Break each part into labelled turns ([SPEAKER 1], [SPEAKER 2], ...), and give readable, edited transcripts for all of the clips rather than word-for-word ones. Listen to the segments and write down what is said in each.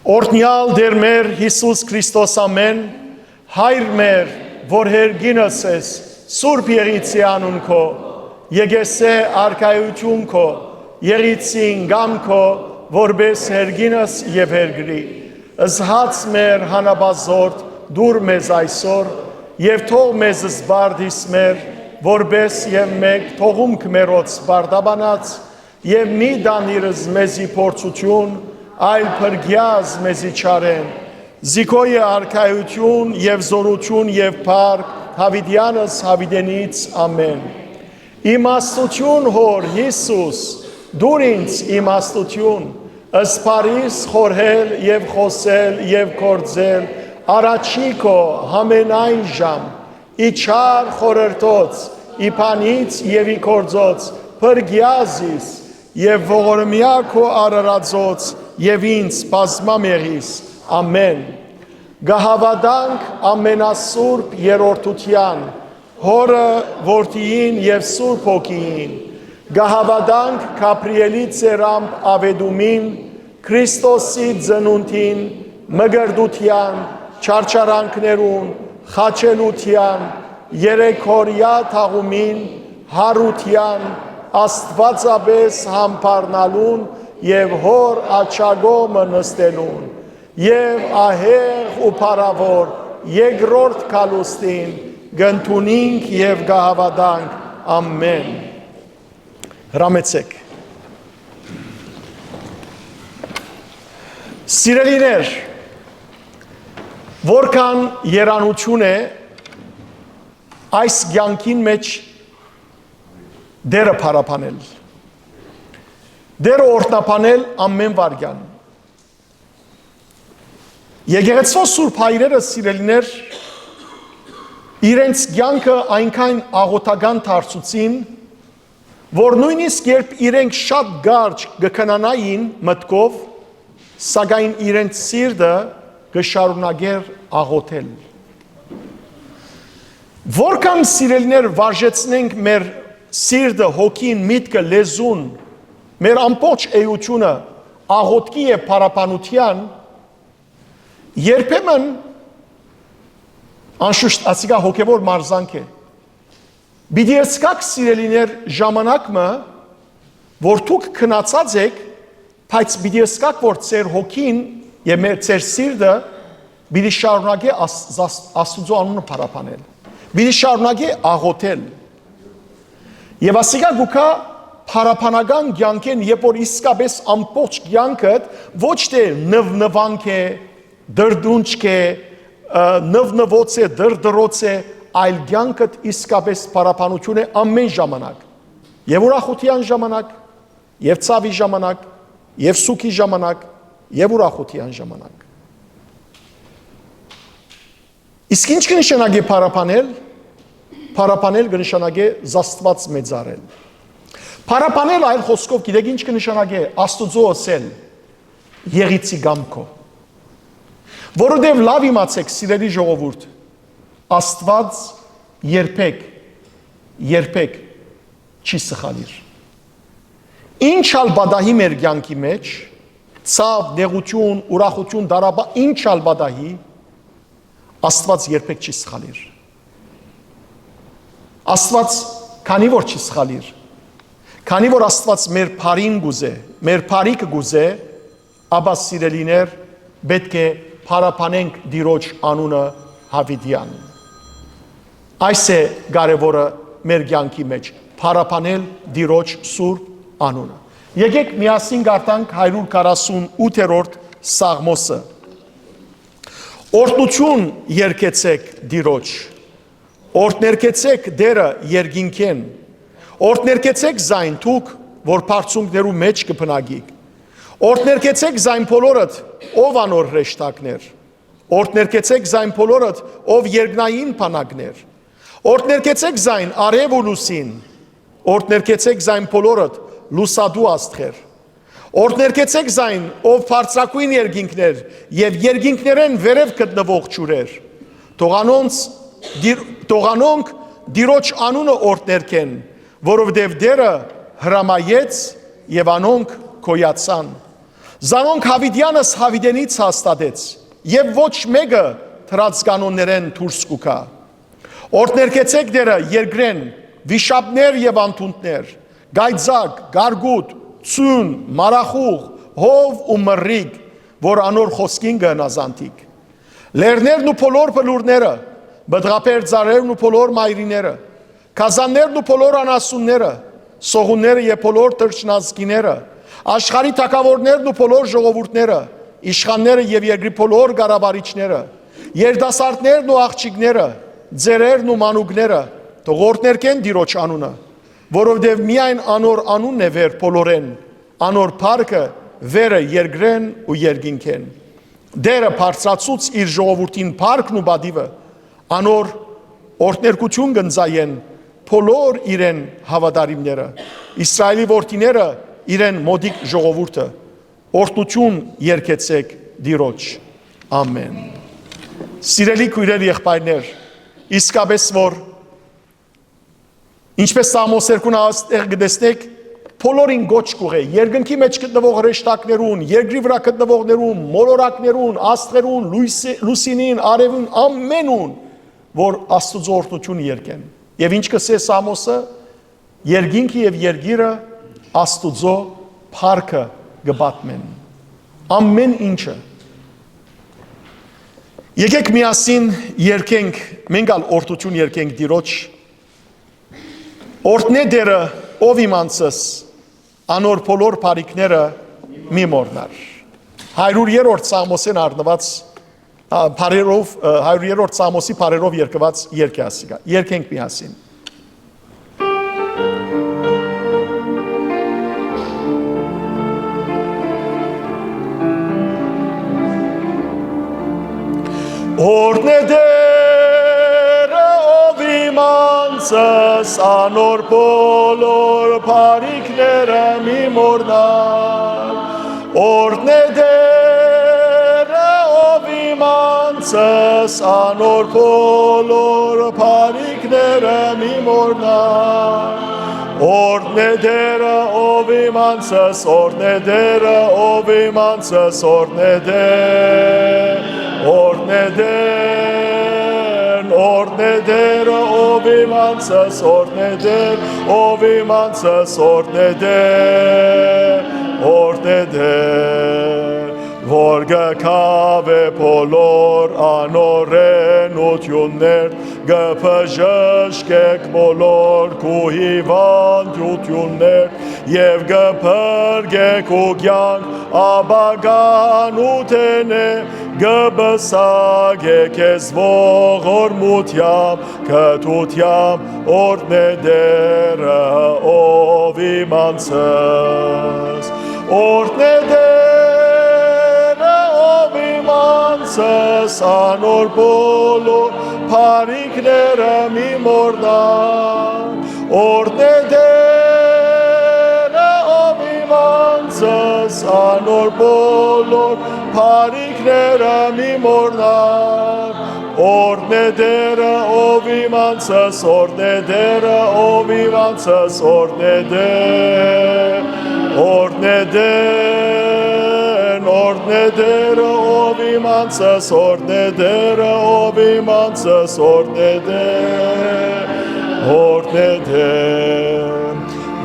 [SPEAKER 1] Օրհնյալ Տեր մեր Հիսուս Քրիստոս ամեն, Հայր մեր, որ հերգինս ես, Սուրբ Եղիցի անուն քո, եկեսե արքայություն քո, Եղիցին գամ քո, որպես հերգինս եւ հերգրի, ըզհաց մեր հանաբազորդ, դուր մեզ այսօր, եւ թող մեզ զբարդիս մեր, որպես եւ մեկ թողումք մերոց բարդաբանած, եւ մի դանիրս մեզի փորձություն, այլ փրկյազ մեզի չարեն, զիքոյի արքայություն եւ զորություն եւ փառք Հավիդյանս Հավիդենից ամեն։ Իմաստություն հոր Հիսուս, դուր ինձ իմաստություն, ըսպարիս խորհել եւ խոսել եւ կործել, առաջի քո համենայն ժամ, իչար խորհրդոց, իփանից եւ իքորձոց, փրկյազիս եւ ողորմյա քո արարածոց եւ ինձ բազմամեղիս, ամեն։ Գահավադանք ամենասուրբ երորդության, հորը որդիին եւ սուրբ հոգիին, գահավադանք Գաբրիելի ծերամբ ավեդումին, Քրիստոսի ծնունդին, մգրդության, չարչարանքներուն, խաչելության, երեքորյա թաղումին, հարության, աստվածապես համբարնալուն եւ հոր աչագոմը նստելուն, եւ ահեղ ու փառավոր երկրորդ կալուստին գնդունինք եւ գահավադանք, ամեն։ Հրամեցեք։ Սիրելիներ, որքան երանություն է այս կյանքին մեջ դերը փառապանել, դերը օրհնապանել ամեն վարքյան։ Եկեղեցու սուրբ հայրերը, սիրելիներ, իրենց կյանքը այնքան աղոթական դարձուցին, որ նույնիսկ երբ իրենք շատ կարճ կքնանային մտքով, սակայն իրենց սիրտը կշարունակեր աղոթել։ Որքան սիրելիներ վարժեցնենք մեր սիրտը, հոգին, միտքը, լեզուն, մեր ամբողջ էությունը աղոթքի եւ փառապանության, երբեմն անշուշտ ասիկա հոգևոր մարզանք է։ Պիտի եսկաք սիրելիներ ժամանակը, որ դուք քնացած եք, բայց պիտի եսկաք, որ ձեր հոգին եւ ձեր սիրտը պիտի շարունակի Աստծո անունը փառապանել։ Պիտի շարունակի աղոթել։ Եվ ասիկա գուքա փառապանական կյանքեն, երբ որ իսկապես ամբողջ կյանքդ ոչ թե նվնվանք է, դրդունջ է, նվնվոց է, դրդրոց է, այլ կյանքդ իսկապես փառապանություն է ամեն ժամանակ։ Եվ ուրախության ժամանակ, եւ ցավի ժամանակ, եւ սուքի ժամանակ, եւ ուրախության ժամանակ։ Իսկ ինչ կնշանակի փառապանել։ Փառապանել կնշանակի զաստված մեծարել։ Փառապանել այլ խոսքով գիտեք ինչ կնշանակի Աստուծո ասել եղիցի գամքո։ Որովհետև լավ իմացեք սիրելի ժողովուրդ, Աստված երբեք չի սխալիր։ Ինչ ալ բադահի մեր կյանքի մեջ, ցավ, նեղություն, ուրախություն, դարաբա, ինչ ալ բադահի, Աստված երբեք չի սխալիր։ Աստված քանի որ չի սխալիր, քանի որ Աստված մեր բարին գուզե, մեր բարիքը գուզե, ապա սիրելիներ պետք է փառապանենք Տիրոջ անունը Հավիդյան։ Այս է կարևորը մեր կյանքի մեջ, փառապանել Տիրոջ սուրբ անունը։ Եկեք միասին գարտանք 148-րդ Սաղմոսը։ Օրհնություն երգեցեք Տիրոջ, օրհներկեցեք դերը երկինքեն, օրհներկեցեք զայն թուք, որ բարձունքներու մեջ կփնագիք, օրհներկեցեք զայն բոլորդ, ով անոր հրեշտակներ, օրհներկեցեք զայն բոլորդ, ով երկնային բանակներ, օրհներկեցեք զայն արև ու լուսին, օրհներկեցեք զայն բոլորդ, լուսադու աստղեր, օրհներկեցեք զայն, ով բարձրակույն երկինքներ եւ երկինքներեն վերև գտնվող ջուրեր, թողանոնք Տիրոջ անունը օրհներկեն, որովհետև դերը հրամայեց եւ անոնք կոյացան։ Զանոնք Հավիդյանս Հավիդենից հաստատեց, եւ ոչ մեկը թրած կանոններեն դուրս կուքա։ Օրդներկեցեք դերը երկրեն, վիշապներ եւ անտունդներ, գայձակ, գարգուտ, ծուն, մարախուղ, հով ու մռիկ, որ անոր խոսքին գնազանտիկ։ Լերներն ու փոլոր բլուրները, բդղապեր ծառերն ու փոլոր մայրիները, կազաններն ու փոլոր անասունները, սողունները եւ փոլոր տրճնազգիները, աշխարհի թակավորներն ու փոլոր ժողովուրդները, իշխանները եւ երկրի փոլոր գարաբարիչները, երդասարտներն ու աղջիկները, ձերերն ու մանուկները, թողորտներկեն Տիրոջ անունը, որովհետեւ միայն անոր անունն է վեր փոլորեն, անոր փառքը վերը երկրեն ու երկինքեն։ Դերը բարձրացուց իր ժողովրդին փառքն ու բադիվը, անոր օրդներկություն գնձայեն փոլոր իրեն հավատարիմները, Իսրայելի որդիները իրեն մոդիկ ժողովուրդը, օրդություն երկեցեք Տիրոջ, ամեն։ Սիրելի քույրեր եղբայրներ, իսկապես որ ինչպես Սամոս 2-ն գտեսնեք, բոլորին գոչ կուղե, երկնքի մեջ գտնվող հրեշտակներուն, երկրի վրա գտնվողներուն, մոլորակներուն, աստղերուն, լուսինին, արևուն, ամենուն, որ Աստծո օրդություն երկեն։ Եվ ինչ կսե Սամոսը, երկինքը եւ երկիրը Աստծո փառքը գբատմեն։ Ամեն ինչը։ Եկեք միասին երկենք, մենք ալ օրդություն երկենք Տիրոջ։ Օրդնե դերը ով իմանցս, անոր բոլոր բարիքները մի մորնար։ 100-րդ Սամոսեն առնված բարերով 100-րդ Սամոսի բարերով երկված երգ է ասիկա։ Երկենք միասին։ Օրդնե դերը ով իմանցս, անոր բոլոր բարիքները մի մորնար։ Օրդնե դերը ով իմանցս, անոր բոլոր բարիքները մի մորնար։ Օրդնե դերը ով իմանցս, օրդնե դերը ով իմանցս, օրդնե դեր, օրդնե դերը ով իմանցս, օրդնե դեր ով իմանցս, օրդնե դեր, որ գքավ է բոլոր անօրենություններ, գփժշկեք բոլոր քուհիվանդություններ, եւ գփրկեք ու կյանք աբագանութենե, գբսագեք ես ողորմությամբ, կթությամբ, օրդնե դերը ով իմանցս, օրդնե դերը ով իմանցս, անոր բոլոր բարիքները մի մորնար, օրդնե դերը ով իմանցս, անոր բոլոր բարիքները մի մորնար, օրդնե դերը ով իմանցս, օրդնե դերը ով իմանցս, օրդնե դեր, օրդնե դեր, օրդնե դերը ով իմանցս, օրդնե դերը ով իմանցս, օրդնե դեր, օրդնե դեր,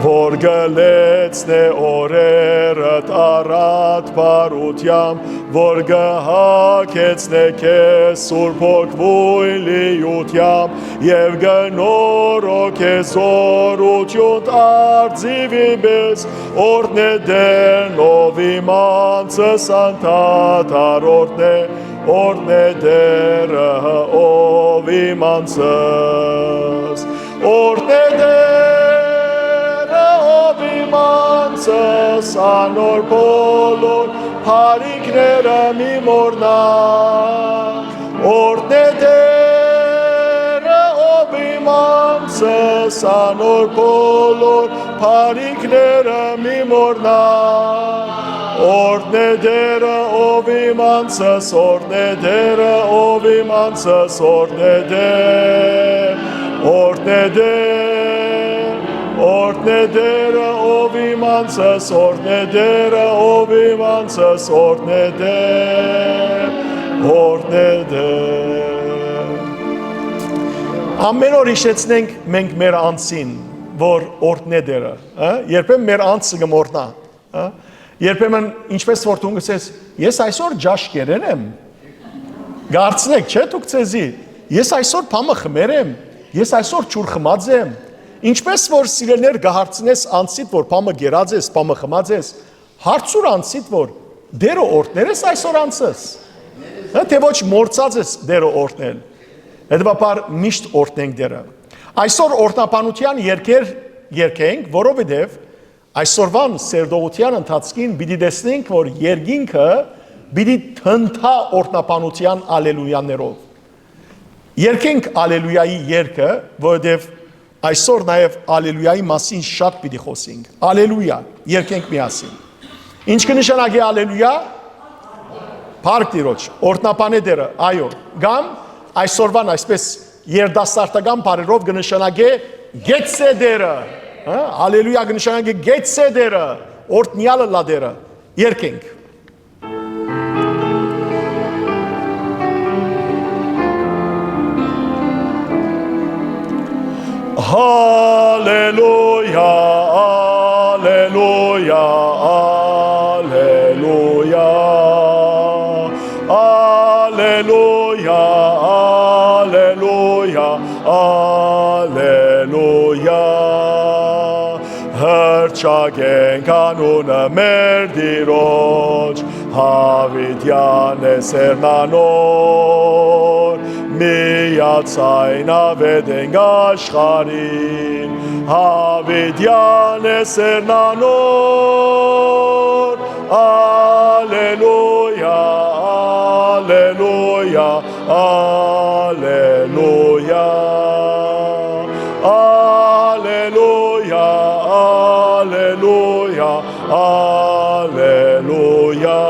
[SPEAKER 1] որ գլեցնե օրերդ առատ բարությամբ, որ գհակեցնե քեզ սուրբ հոգվույլիությամբ, եւ գնորոք է զորություն արձիվի մեզ, օրդնե դեն ով իմանցս անդադար, օրդնե դերը ով իմանցս, օրդնե դերը ով իմանցս, անոր բոլոր բարիքները մի մորնար, օրդնե դերը ով իմանցս, անոր բոլոր բարիքները մի մորնար, օրդնե դերը ով իմանցս, օրդնե դերը ով իմանցս, օրդնե դեր, օրդնե դեր, Ortnedera ovimances, ortnedera ovimances, ortneder. Ամեն օր հիշեցնենք մենք մեր անձին, որ օրհնեդերը, երբեմն մեր անձը գմորնա, երբեմն ինչպես որ դու գսես, ես այսօր ջաշկերեն եմ, գարցնեք, չէ՞ դուք ցեզի, ես այսօր փամը խմեր եմ, ես այսօր ջուր խմած եմ, ինչպես որ սիրելներ գահարցնես անձիդ, որ փամը գերած ես, փամը խմած ես, հարցուր անձիդ, որ դերը օրհներ ես այսօր անձս, թե ոչ մորցած ես դերը օրհնել, հետևաբար միշտ օրհնենք դերը, այսօր օրհնապանության երգեր երգենք, որովհետև այսօրվան սերդողության ընթացքին պիտի տեսնենք, որ երգինքը պիտի թնթա օրհնապանության ալելույաներով։ Երգենք ալելույայի երգը, որովհետև այսօր նաև ալելույայի մասին շատ պիտի խոսենք։ Ալելույա, երգենք միասին։ Ինչ կնշանակի ալելույա։ Փառք Տիրոջ, օրհնապանե դերը, այո, կամ այսօրվան այսպես երդասարտական բառերով կնշանակի գեցե դերը, ալելույա կնշանակի գեցե դերը, օրհնյալը լա դերը, երգենք։ Hallelujah, Hallelujah, Hallelujah, Hallelujah, Hallelujah, Hallelujah. Հրճագենք անունը մեր Տիրոջ, հավիտյան է սերնանոր, միացայն ավետենք աշխարհին, հավիտյան է սերնանոր, Ալելույա, Ալելույա, Ալելույա, Ալելույա, Ալելույա, Ալելույա,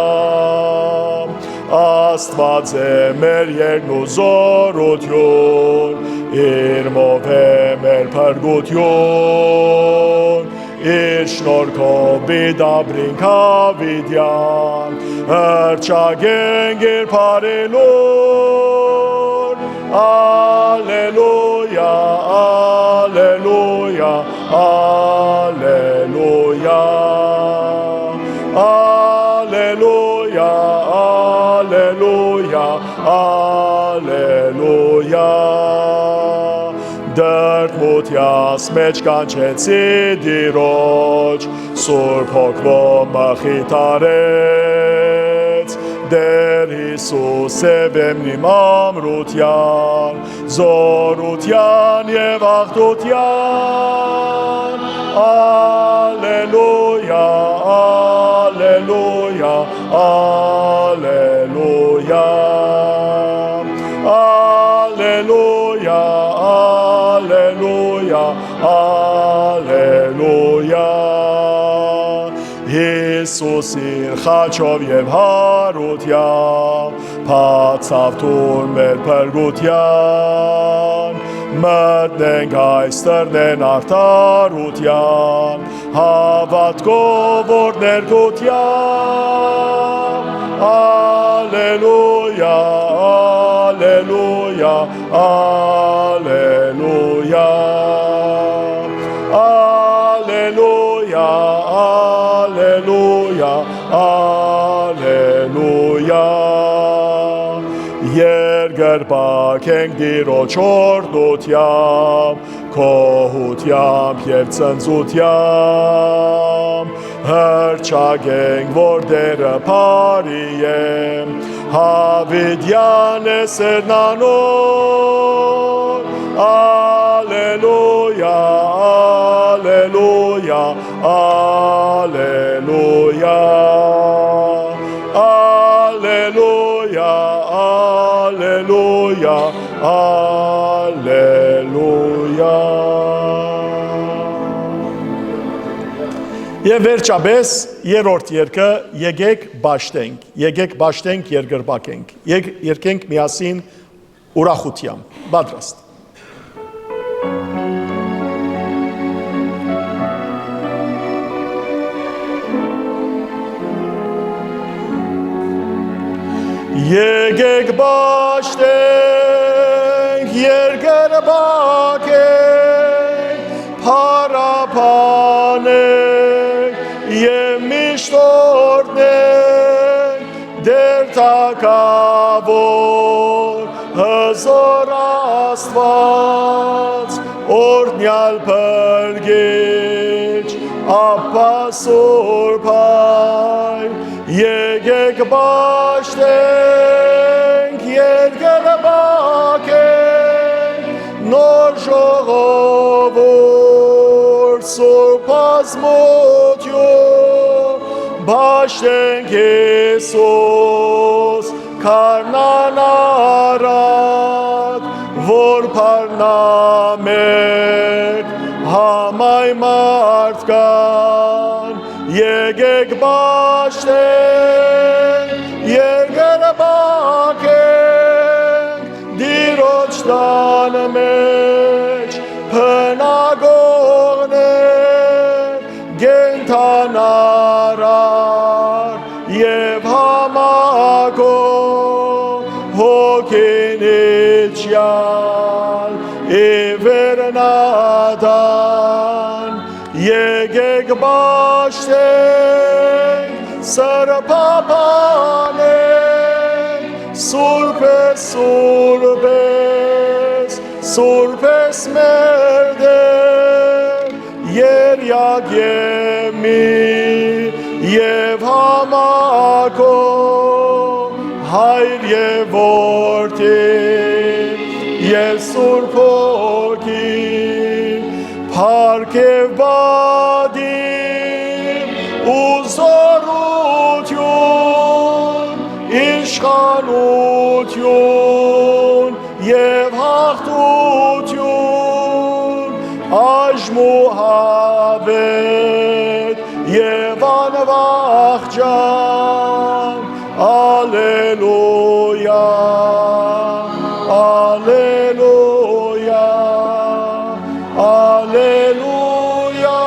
[SPEAKER 1] Աստված է մեր երկն ու զորություն, իր մոտ է մեր փրկություն, իր շնորհքով բիդաբրինք հավիտյան, հրճագենք իր բարելուն, Ալելույա, Ալելույա, Ալելույա, Ալելույա, Ալելույա, Ալելույա, դրդմությաս մեջ կանչեցի Տիրոջ, Սուրբ Հոգով մխիթարեց, Դեր Հիսուս է բեմնիմ ամրության, զորության և աղթության, Ալելույա, Ալելույա, Ալելույա, Ալելույա, Ալելույա, Ալելույա, Հիսուս իր խաչով և հարությամբ, բացավ թուն մեր փրկության, մտնենք այս տրնեն արդարության, հավատքով որ ներկության, Ալելույա, Ալելույա, Ալելույա, Ալելույա, Ալելույա, Ալելույա, Երգրբակ ենք Տիրոջ օրհնությամբ, քոհությամբ և ծնծությամբ, հրճագենք, որ դերը բարի է, հավիտյան է սերնանոր, Ալելույա, Ալելույա, Ալելույա, Ալելույա, Ալելույա, Ալելույա։ Եվ վերջապես երրորդ երգը եկեք բաշտենք երգրբակենք, երգենք միասին ուրախությամբ, պատրաստ։ Եկեք բաշտենք, երկրպագենք, փառաբանենք և միշտ օրհնենք դեր թագավոր հզոր Աստված, օրհնյալ փրկիչ, Ապա Սուրբ Հայր, եկեք բաշտենք, երկրպագենք, նոր ժողովուրդ, սուրբ ազմություն, բաշտենք Հիսուս, քարնան արած, որ փառնա մեկ համայ մարդկան, եկեք բաշտենք, երկրպագենք, Տիրոջ տան մեջ բնակողներ, կենդանարար և համակող, հոգինիչյալ իվերնադան, եկեք բաշտենք, սրբաբանենք, Սուրբես, Սուրբես, Սուրբես մեր Տեր, երյակ և մի և համակող, Հայր և Որդի և Սուրբ Հոգի, փառք և բադիմ ու զորություն, իշխանություն և հաղթություն, այժմ ու հավետ և անվախճան, Ալելույա, Ալելույա, Ալելույա,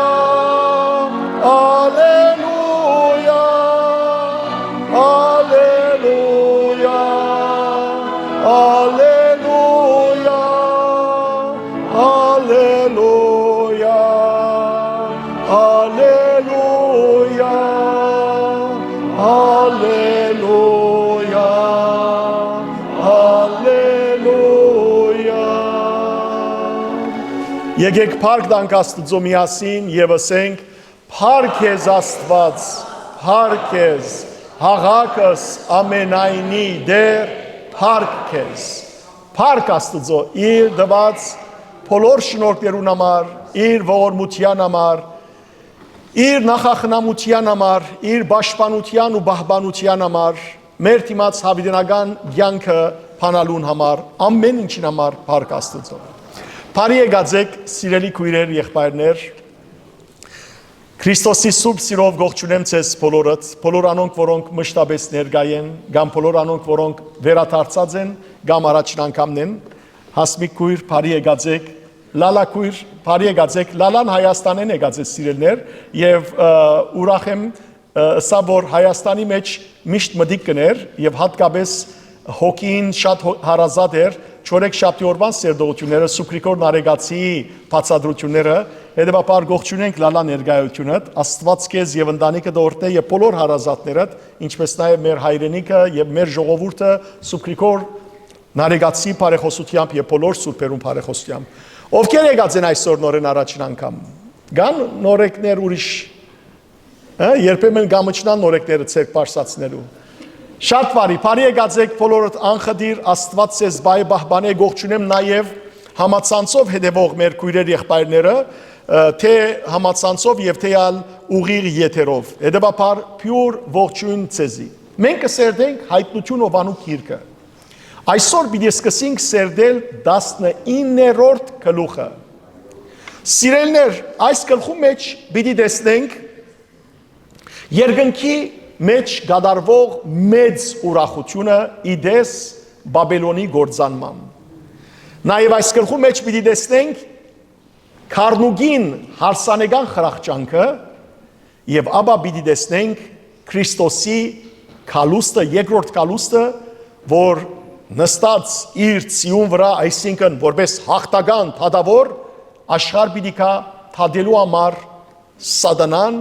[SPEAKER 1] Ալելույա, Ալելույա, Ալելույա, Ալելույա, Ալելույա, Ալելույա, Ալելույա։ Եկեք փառք տանք Աստծո միասին և ասենք. փառք քեզ Աստված, փառք քեզ, հաղաքս ամենայնի դեր, փառք քեզ, փառք Աստծո իր դված բոլոր շնորհներուն համար, իր ողորմության համար, իր նախախնամության համար, իր պաշտպանության ու պահպանության համար, մեր դիմաց հավիտենական կյանքը փանալուն համար, ամեն ինչին համար փառք Աստծո։ Բարի եկածեք, սիրելի քույրեր, եղբայրներ, Քրիստոսի սուրբ սիրով ողջունեմ ձեզ բոլորդ, բոլոր անոնք, որոնք մշտապես ներկա են, կամ բոլոր անոնք, որոնք վերադարձած են, կամ առաջին անգամն են, հասմիկ քույր, բարի եկածեք, լալա քույր, բարի եկածեք, լալան Հայաստանեն եկած է սիրելներ, եւ ուրախ եմ սա որ Հայաստանի մեջ միշտ մտիկ կներ եւ հատկապես հոգին շատ հարազատ էր չորեքշաբթի օրվան սերդողությունները, Սուկրիկոր նարեկացի բացատրությունները, հետևաբար ողջունենք լալա ներկայությունդ, Աստված քեզ եւ ընտանիքդ օրհնե եւ բոլոր հարազատներդ, ինչպես նաեւ մեր հայրենիքը եւ մեր ժողովուրդը Սուկրիկոր նարեկացի բարեխոսությամբ եւ բոլոր սուրբերուն բարեխոսությամբ։ Ովքեր եկած են այսօր նորեն առաջին անգամ։ Գան նորեկներ ուրիշ, երբեմն գամչնան նորեկները ցերկ բարձացնելու։ Շատ բարի եկածեք բոլորդ անխդիր Աստված ձեզ բայ պահպանե, ողջունեմ նաև համացանցով հետևող մեր քույրեր եղբայրները, թե համացանցով եւ թե ալ ուղիղ եթերով։ Հետևաբար փյուր ողջույն ձեզի։ Մենք կսերդենք հայտնություն ովանու գիրքը։ Այսօր պիտի սկսենք սերդել 19-րդ գլուխը։ Սիրելներ, այս գլխու մեջ պիտի տեսնենք երկնքի մեջ գդարվող մեծ ուրախությունը իդես Բաբելոնի գործանման։ Նաև այս գլխու մեջ պիտի տեսնենք քարնուգին հարսանեկան խրախճանքը եւ ապա պիտի տեսնենք Քրիստոսի կալուստը, երկրորդ կալուստը, որ նստած իր ցիուն վրա, այսինքն որպես հաղթական թադավոր աշխարհ պիտի կա թադելու համար սատանան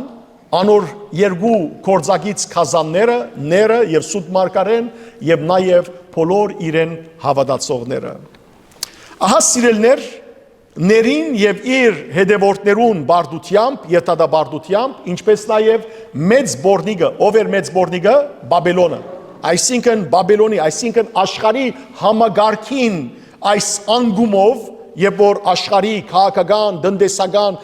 [SPEAKER 1] անոր երկու կորձագից քազանները, ները եւ սուտ մարգարեն եւ նաեւ բոլոր իրեն հավատացողները։ Ահա սիրելներ, ներին եւ իր հետևորդներուն բարդությամբ, յետադաբարդությամբ, ինչպես նաեւ մեծ բորնիգը, ով էր մեծ բորնիգը, Բաբելոնը, այսինքն Բաբելոնի, այսինքն աշխարհի համագարքին այս անգումով, երբ որ աշխարհի քաղաքական, տնտեսական,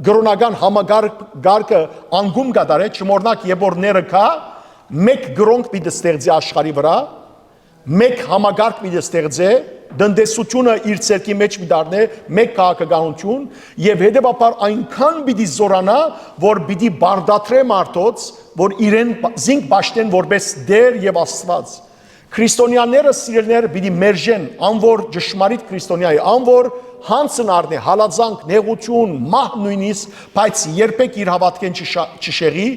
[SPEAKER 1] գրոնական համագարկը անգում կդարե, չմոռնաք, երբ որ ները կա, մեկ գրոնք պիտի ստեղծի աշխարհի վրա, մեկ համագարկ պիտի ստեղծի, տնտեսությունը իր ցերկի մեջ մի դառնե, մեկ քաղաքականություն եւ հետեւաբար այնքան պիտի զորանա, որ պիտի բարդատրե մարդոց, որ իրեն զինք բաշտեն որպես դեր եւ Աստված։ Քրիստոնյաները սիրելներ պիտի մերժեն, անոր ճշմարիտ քրիստոնյայի, անոր հանցն առնի, հալածանք, նեղություն, մահ նույնիսկ, բայց երբեք իր հավատքեն չշեղի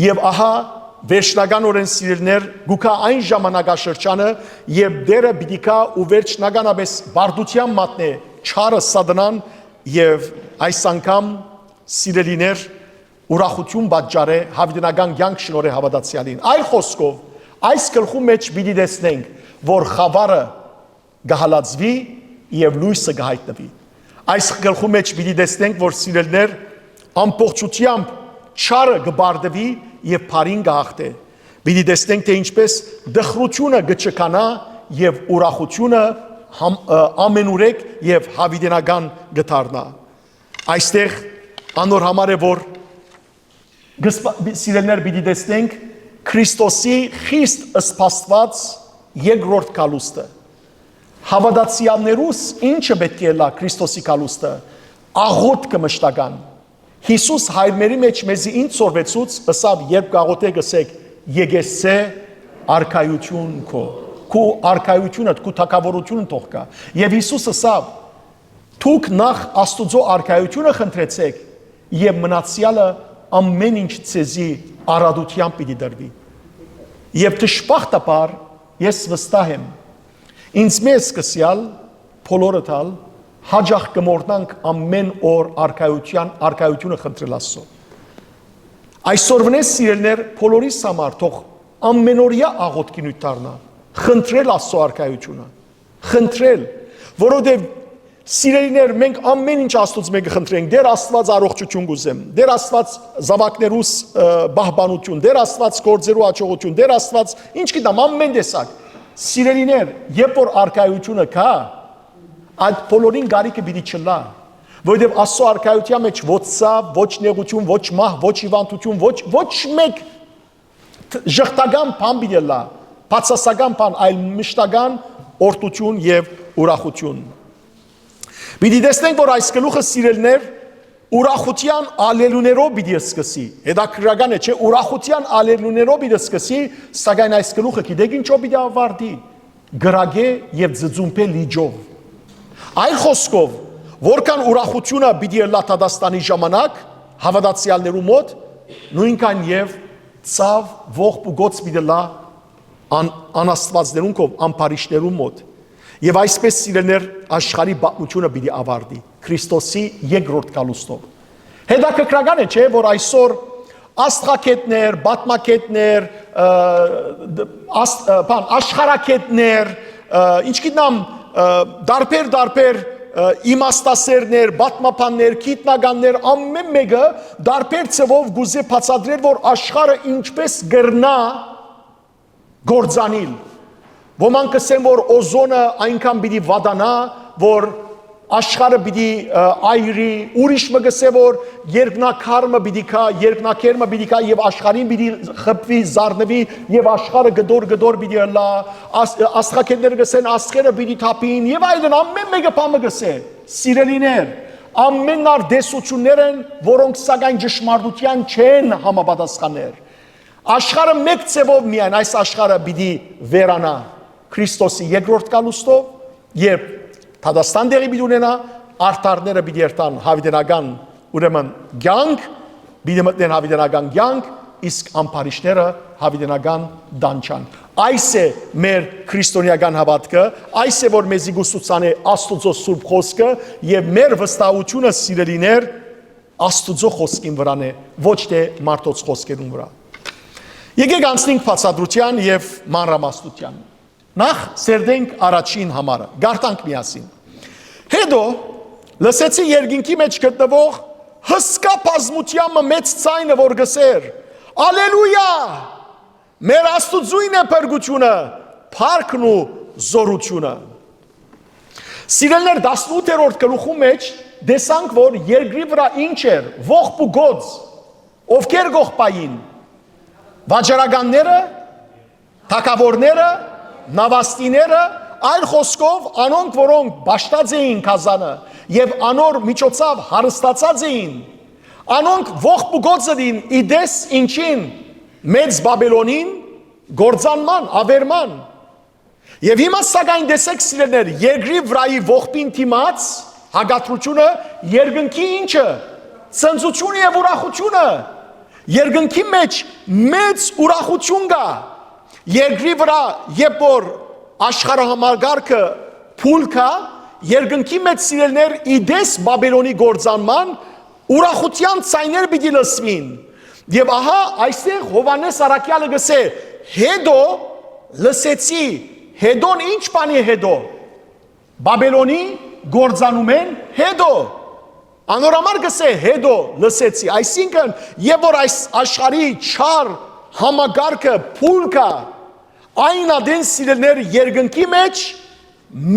[SPEAKER 1] եւ ահա վերջնականորեն սիրելներ գուքա այն ժամանակաշրջանը եւ դերը պիտի կա ու վերջնականապես բարդության մատնե չարը սատանան եւ այս անգամ սիրելիներ ուրախություն պատճառե հավիտենական կյանք շնորհե հավատացյալին։ Այլ խոսքով այս գլխու մեջ պիտի տեսնենք, որ խավարը գահալածվի եւ լույսը գահիտնվի։ Այս գլխու մեջ պիտի տեսնենք, որ սիրելներ ամբողջությամբ չարը գբարդվի եւ բարին գահտե։ Պիտի տեսնենք, թե ինչպես դխրությունը գճկանա եւ ուրախությունը ամենուրեք եւ հավիտենական գտարնա։ Այստեղ անոր համար է, որ սիրելներ պիտի տեսնենք Քրիստոսի խիստ սպասված երկրորդ կալուստը։ Հավատացյալներուս ինչը պետք է լա Քրիստոսի կալուստը, աղոթքը մշտական։ Հիսուս հայրմերի մեջ մեզի ինչ սորվեցուց, ըսավ երբ գաղոթե գսեք, եկեսցե արքայություն քո արքայությունը, քո թակավորությունը թող կա։ Եվ Հիսուս ըսավ, դուք նախ Աստուծո արքայությունը խնդրեցեք, եւ մնացյալը ամեն ինչ ցեզի արադությամբ պիտի դրվի։ Եվ դժբախտաբար ես վստահ եմ, ինձ մեզ սկսյալ բոլորը տալ հաջող կմորտնանք ամեն օր արքայությունը խնդրել Աստծո։ Այսօրվնես սիրելներ բոլորիս համար թող ամենօրյա աղոթքի նույթ դառնա, խնդրել Աստծո արքայությունը, խնդրել, որովհետև սիրելիներ մենք ամեն ինչ Աստծոց մենք խնդրենք, դեր Աստված առողջություն գուզեմ, դեր Աստված զավակներուս բահբանություն, դեր Աստված գործերու աջողություն, դեր Աստված ինչ գիտեմ ամեն տեսակ։ Սիրելիներ, երբ որ արքայությունը կա, այդ բոլորին գարիկը պիտի չլա, որովհետև Աստծո արքայության մեջ ոչ ցավ, ոչ նեղություն, ոչ մահ, ոչ հիվանդություն, ոչ մեկ ժխտական բան պիտի լա, բացասական բան, այլ մշտական օրհնություն եւ ուրախություն։ Պիտի տեսնենք, որ այս գլուխը սիրելներ ուրախության ալելուներով պիտի սկսի։ Հետաքրքրական է, չէ՞, ուրախության ալելուներով պիտի սկսի, սակայն այս գլուխը գիտեք ինչով պիտի ավարտի, գրագե եւ ձծումփե լիջով։ Այլ խոսքով, որքան ուրախությունը պիտի լա Թադաստանի ժամանակ հավատացյալներու մոտ, նույնքան եւ ցավ, ողբ ու գոց պիտի լա անաստվածներուն կով, անփարիշներու մոտ։ Եվ այսպես սիրելներ աշխարհի բացությունը պիտի ավարտի Քրիստոսի երկրորդ կալուստով։ Հետաքրքրական է, չէ՞, որ այսօր աստղակետներ, բատմակետներ, աշխարհակետներ, ինչ գիտեմ, դարբեր իմաստասերներ, բատմապաններ, գիտնականներ, ամեն մեկը դարբեր ցևով գուզե բացատրել, որ աշխարհը ինչպես գրնա գործանիլ։ Ոմանք կսեն, որ օզոնը այնքան պիտի վադանա, որ աշխարհը պիտի այրի, ուրիշ մը կսե, որ երկնակարմը պիտի կա, երկնակերմը պիտի կա եւ աշխարհին պիտի խփվի, զարնվի եւ աշխարհը գդոր պիտի լա, աստղակետները կսեն աստղերը պիտի թափին եւ այլն ամեն մեկը բամը կսե։ Սիրելիներ, ամեն նար դեսություններ են, որոնք սակայն ճշմարտության չեն համապատասխաներ։ Աշխարհը մեկ ցևով միայն այս աշխարհը պիտի վերանա Քրիստոսի երկրորդ կալուստով եւ Թադաստան դեղի պիտի ունենա, արդարները պիտի երթան հավիտենական ուրեմն կյանք, պիտի մտնեն հավիտենական կյանք իսկ ամբարիշները հավիտենական դանչան։ Այս է մեր քրիստոնեական հավատքը, այս է որ մեզի գուսուցան է Աստուծո սուրբ խոսքը եւ մեր վստահությունը սիրելիներ Աստուծո խոսքին վրան է, ոչ թե մարդոց խոսքերուն վրա։ Եկեք անցնենք բացատրության եւ մանրամասնության։ Նախ սերդենք առաջին համարը, գարտանք միասին։ Հետո լսեցի երկինքի մեջ գտնվող հսկա բազմության մեծ ձայնը, որ գսեր. Ալելույա! Մեր Աստուծույն է փրկությունը, փառքն ու զորությունը։ Սիրելիներ 18-րդ գլուխում մեջ դեսանք, որ երկրի վրա ինչ էր, ողբ ու գոց, ովքեր գողպային, վաճառականները, թագավորները, նավաստիները, այլ խոսքով անոնք, որոնք բաշտած էին կազանը եւ անոր միջոցով հարստացած էին, անոնք ողբ ու գոց էին իդես ինչին, մեծ Բաբելոնին, գործանման, ավերման։ Եվ հիմա սակայն տեսեք սիրելիներ, երկրի վրայի ողբին դիմաց հագատրությունը երկնքի ինչը, ցնծությունը եւ ուրախությունը, երկնքի մեջ մեծ ուրախություն կա, երկրի վրա երբ որ աշխարհահամարգարքը փուլ կա, երկնքի մեջ սիրելիներ իդես Բաբելոնի գործանման ուրախության ցայներ պիտի լսվին։ Եվ ահա այստեղ Հովանես Արաքյալը գսե, հետո լսեցի, հետոն ինչ բանի հետո, Բաբելոնի գործանում են հետո, անորամար գսե հետո լսեցի, այսինքն եւ որ այս աշխարհի չար համագարկը փուլ կա, այն ադեն սիրելիներ երկնքի մեջ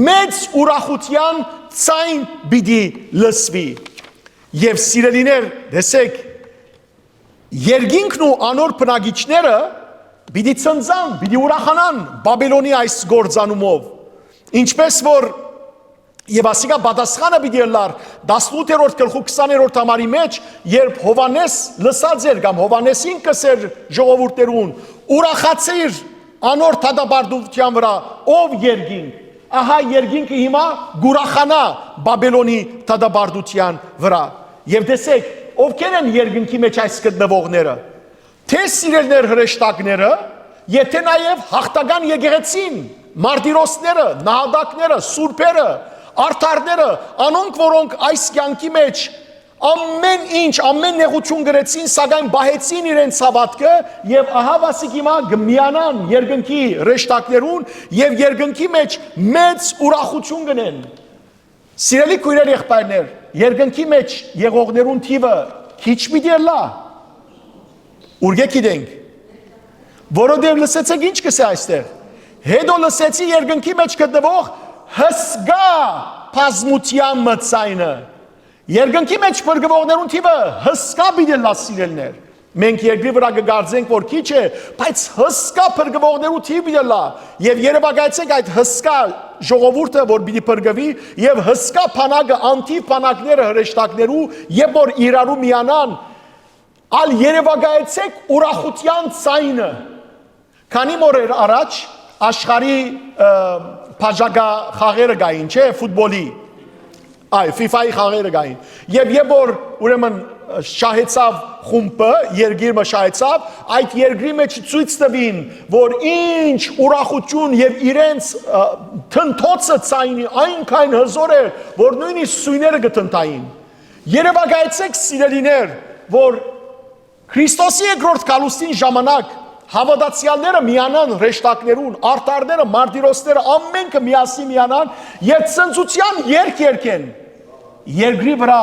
[SPEAKER 1] մեծ ուրախության ցայն պիտի լսվի։ Եվ սիրելիներ, տեսեք, երկինքն ու անոր բնակիչները պիտի ցնծան, պիտի ուրախանան Բաբելոնի այս գործանումով, ինչպես որ եւ ասիկա պատասխանը պիտի լար 18-րդ գլխու 20-րդ համարի մեջ, երբ Հովանես լսած էր կամ Հովանեսին կսեր ժողովուրդերուն, ուրախացիր անոր թադաբարդության վրա, ով երկինք, ահա երկինքը հիմա գուրախանա Բաբելոնի թադաբարդության վրա։ Եվ տեսեք, ովքեր են երկինքի մեջ այս գտնվողները, թե սիրելներ հրեշտակները, եթե նաև հաղթական եկեղեցին, մարտիրոսները, նահատակները, սուրբերը, արդարները, անոնք որոնք այս կյանքի մեջ ամեն ինչ, ամեն նեղություն գրեցին, սակայն բահեցին իրենց հավատքը եւ ահա վասիկ հիմա գմիանան երկնքի հրեշտակներուն եւ երկնքի մեջ մեծ ուրախություն գնեն։ Սիրելի քույրեր, եղբայրներ, երկնքի մեջ եղողներուն թիվը քիչ պիտի լա։ Ուրգե գիտենք, որովհետև լսեցեք ինչ կսե այստեղ։ Հետո լսեցի երկնքի մեջ գտնվող հսկա բազմության մծայնը։ Երկնքի մեջ փրկվողներուն թիվը հսկա պիտի լա սիրելներ։ Մենք երկրի վրա կգարձենք, որ քիչ է, բայց հսկա փրկվողներու թիվը պիտի լա։ Եվ երևակայեցեք այդ հսկա ժողովուրդը, որ պիտի փրկվի, եւ հսկա բանակը, անթիվ բանակները հրեշտակներու, երբ որ իրարու միանան, ալ երևակայեցեք ուրախության ցայնը։ Քանի մորեր առաջ աշխարհի բաժակա խաղերը գային, չէ, ֆուտբոլի, այ FIFA-ի խաղերը գային։ Եվ որ ուրեմն շահեցավ խումբը, երկիրը շահեցավ, այդ երկրի մեջ ցույց տվին, որ ինչ ուրախություն եւ իրենց թնթոցը ցայնի այնքան հզոր էր, որ նույնիսկ սույները գտնտային։ Երևակայեցեք սիրելիներ, որ Քրիստոսի երկրորդ գալուստին ժամանակ հավատացյալները միանան հրեշտակներուն, արդարները, մարտիրոսները, ամենքը միասին միանան եւ ցնծության երգ երգեն։ Երկրի վրա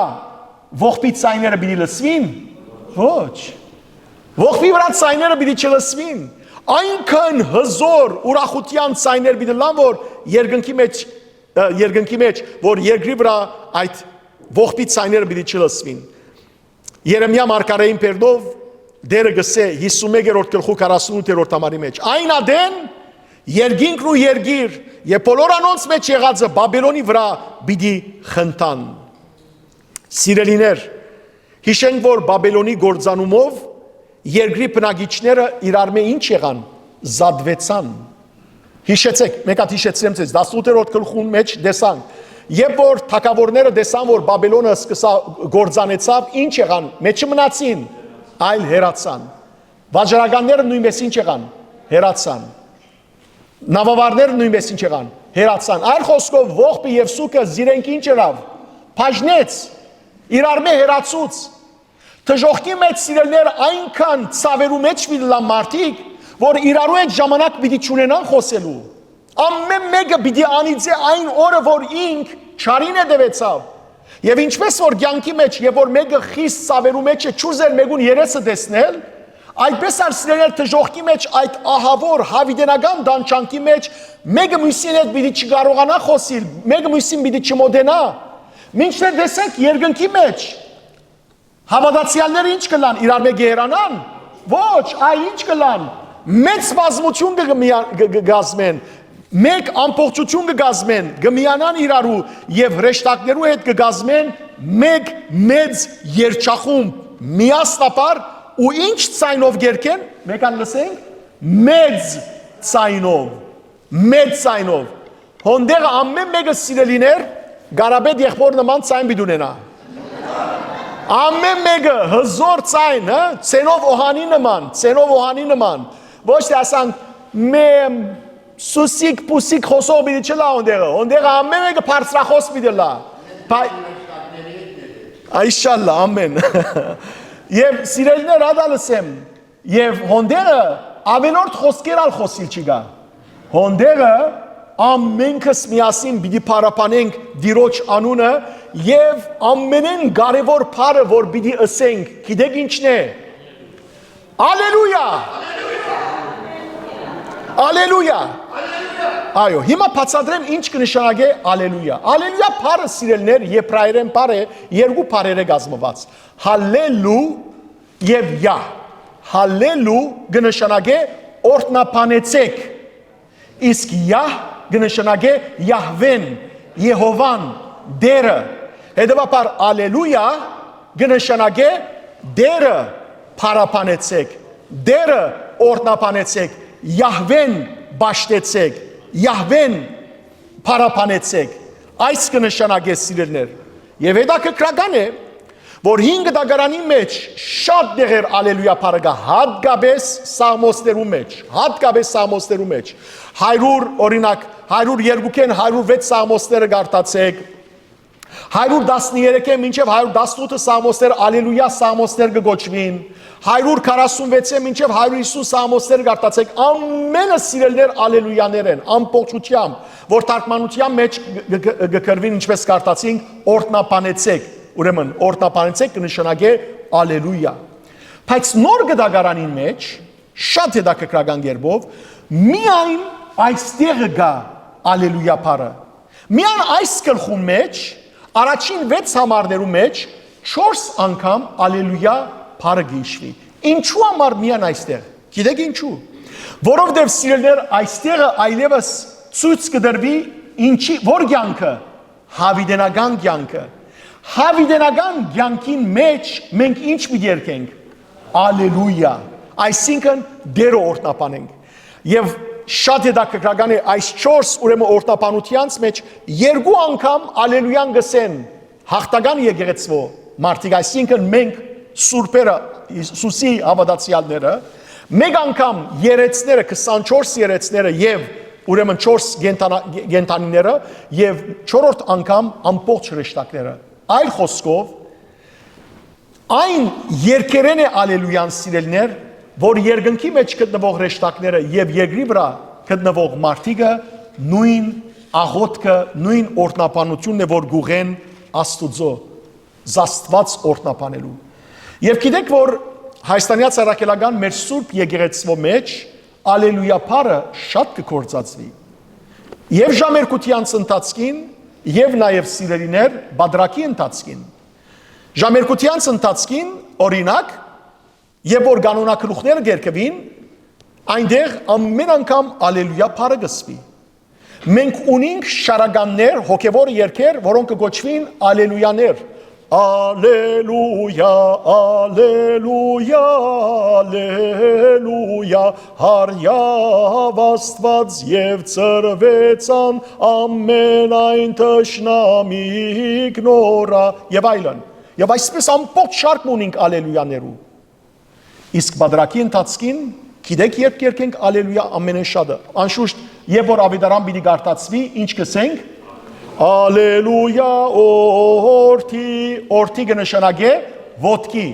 [SPEAKER 1] ողբի ցայները պիտի լսվին։ Ոչ։ Ողբի վրա ցայները պիտի չլսվին։ Այնքան հզոր ուրախության ցայներ պիտի լան, որ երկնքի մեջ, որ երկրի վրա այդ ողբի ցայները պիտի չլսվին։ Երեմիա մարգարեին պերդով դերը գսե 51-րդ գլխու 48-րդ համարի մեջ, այն ադեն երկինքն ու երգիր եւ բոլոր անոնց մեջ եղածը Բաբելոնի վրա պիտի խնդան։ Սիրելիներ, հիշենք, որ Բաբելոնի գործանումով երկրի բնակիչները իրար մե ինչ եղան, զադվեցան։ Հիշեցեք, մեկ հատ հիշեցրեմ ձեզ 18-րդ գլխում մեջ դեսանք, երբ որ թագավորները դեսան, որ Բաբելոնը սկսա գործանեցավ, ինչ եղան, մեջը մնացին, այլ հերացան։ Վաճառականները նույնպես ինչ եղան, հերացան։ Նավավարները նույնպես ինչ եղան, հերացան։ Այլ խոսքով ողբը եւ սուկը զիրենք ինչ եղավ, բաժնեց, իրար մե հերացուց։ Թժողքի մեջ սիրելներ այնքան ցավերու մեջ վիլա մարդիկ, որ իրարու հետ ժամանակ պիտի չունենան խոսելու։ Ամեն մեկը պիտի անիծե այն օրը, որ ինք չարին է դվեցավ։ Եվ ինչպես որ կյանքի մեջ, երբ որ մեկը խիստ ցավերու մեջ է, չուզեր մեկուն երեսը տեսնել, այդպես էլ սիրելներ թժողքի մեջ այդ ահավոր հավիտենական դանչանքի մեջ մեկը մյուսին հետ պիտի չկարողանա խոսիլ, մեկը մյուսին պիտի չմոտենա։ Մինչդեռ տեսեք երկնքի մեջ հավատացյալները ինչ կլան, իրար մեկ երանան։ Ոչ, այ ինչ կլան, մեծ բազմություն կգազմեն, մեկ ամբողջություն կգազմեն, կմիանան իրարու եւ հրեշտակներու հետ կգազմեն մեկ մեծ երջախումբ, միասնապար ու ինչ ցայնով գերքեն, մեկան լսենք, մեծ ցայնով։ Հոնդեղը ամեն մեկը սիրելիներ, գարաբեդ եղբոր նման ցայն պիտի ունենա։ Ամեն մեկը հզոր ցայն, ցենով օհանի նման, ոչ թե ասանք մեմ սուսիկ պուսիկ խոսող պիտի չլա հոնդեղը ամեն մեկը բարձրախոս պիտի լա։ Այշալլա, ամեն։ Եվ սիրելիներ ադալսեմ, եւ հոնդեղը ավելորդ խոսքեր ալ խոսիլ չգա։ Հոնդեղը ամենքս միասին պիտի փարապանենք Տիրոջ անունը եւ ամենեն կարևոր բառը որ պիտի ասենք, գիտեք ինչն է։ Ալելույա։ Ալելույա։ Այո, հիմա բացատրեմ ինչ կնշանակե ալելույա։ Ալելույա բառը սիրելներ եբրայերեն բառ է, երկու բառեր է կազմված։ Հալելու եւ յա։ Հալելու կնշանակե օրհնապանեցեք։ Իսկ յա կնշանակե Յահվեն, Եհովան, Դերը։ Հետևաբար ալելույա կնշանակե Դերը փարապանեցեք, Դերը օրհնապանեցեք, Յահվեն բաշտեցեք, Յահվեն փարապանեցեք։ Այս կնշանակե սիրելներ։ Եվ հետաքրքրական է, որ 5 դագարանի մեջ շատ դեղեր ալելույա բառը կա, հատկապես սաղմոսներու մեջ, 100 օրինակ 102-ին 106 սաղմոսները գարտացեք, 113-ին մինչև 118 սաղմոսներ ալելույա սաղմոսներ կգոչվին, 146-ին մինչև 150 սաղմոսներ գարտացեք, ամենը սիրելներ ալելույաներ են, ամբողջությամբ, որ թարգմանության մեջ գկրվին ինչպես գարտացինք, օրհնապանեցեք, ուրեմն օրհնապանեցեք կնշանակե ալելույա։ Բայց նոր գդագարանին մեջ շատ հետաքրքրական կերպով միայն այստեղ գա ալելույա բառը։ Միայն այս գլխում մեջ առաջին 6 համարներու մեջ 4 անգամ ալելույա բառը գիշվի։ Ինչու համար միայն այստեղ։ Գիտեք ինչու։ Որովհետև սիրելներ այստեղը այլևս ցույց կդրվի ինչի որ կյանքը հավիտենական կյանքը։ Հավիտենական կյանքին մեջ մենք ինչ պիտի երգենք։ Ալելույա, այսինքն Դերը օրհնապանենք։ Եվ շատ հետաքրքրական է այս 4 ուրեմն օրհնապանությանց մեջ 2 անգամ ալելույան գսեն հաղթական եկեղեցվո մարդիկ, այսինքն մենք սուրբերը Հիսուսի հավատացյալները, մեկ անգամ երեցները 24 երեցները եւ ուրեմն 4 գենտանիները եւ 4-րդ անգամ ամբողջ հրեշտակները։ Այլ խոսքով այն երկերեն է ալելույան սիրելներ, որ երկնքի մեջ գտնվող հրեշտակները եւ երկրի վրա գտնվող մարդիկը նույն աղոթքը, նույն օրհնապանությունն է, որ գուղեն Աստուծո, զաստված օրհնապանելու։ Եվ գիտեք, որ հայաստանյա ցարակելական մեր սուրբ եկեղեցվո մեջ ալելույա բառը շատ կգործածվի։ Եվ ժամերկությանց ընթացքին, եւ նաեւ սիրելիներ բادرակի ընթացքին։ Ժամերկությանց ընթացքին օրինակ, երբ որ կանոնակրուխները գերկվին, այնտեղ ամեն անգամ ալելույա բառը գսվի։ Մենք ունենք շարականներ, հոգևոր երգեր, որոնք կոչվին ալելույաներ։ Ալելույա, ալելույա, ալելույա, հարյավ Աստված եւ ծրվեցան ամեն այն թշնամիկ նորա եւ այլն։ Եվ այսպես ամբողջ շարք ունենք ալելույաներու։ Իսկ բادرակի ընթացքին գիտեք երբ կերկենք ալելույա ամենաշատը անշուշտ երբ որ ավետարան պիտի գարտացվի ինչ կսենք ալելույա օրթի կնշանակե ոտքի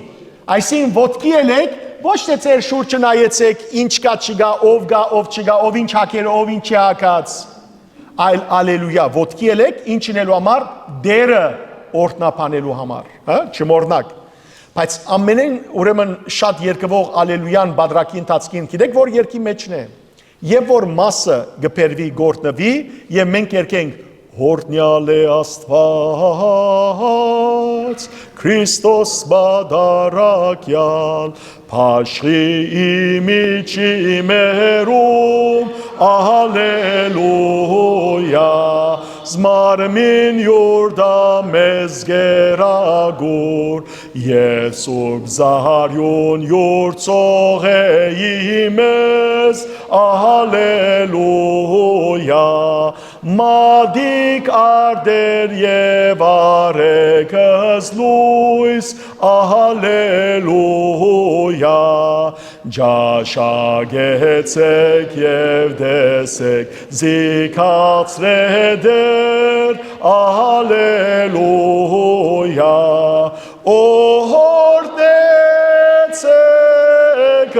[SPEAKER 1] այսին ոտքի ելեք ոչ թե ձեր շուրջը նայեցեք ինչ կա չկա ով չկա ով ինչ հակեր ով ինչ չի հակած այլ ալելույա ոտքի ելեք ինչ ինելու համար դերը օրտնապանելու համար հա չմոռնաք բայց ամենեն ուրեմն շատ երկվող ալելույան բادرակի ընթացքին գիտեք որ երկի մեջն է եւ որ մասը գբերվի գործնվի եւ մենք երկենք Հորտնյալ է Աստված Քրիստոս բادرակյալ Փաշխի իմիջի մերում ալելույա Զմարմին յուրդա մեզ գերագուր Եսուկ զահարյուն յուրցող է իմեզ ալելույա Մադիկ արդեր և արեկս լույս ալելույա Ջաշագեցեք և դեսեք զիքացրեդեր ալելույա Օրհորդեցեք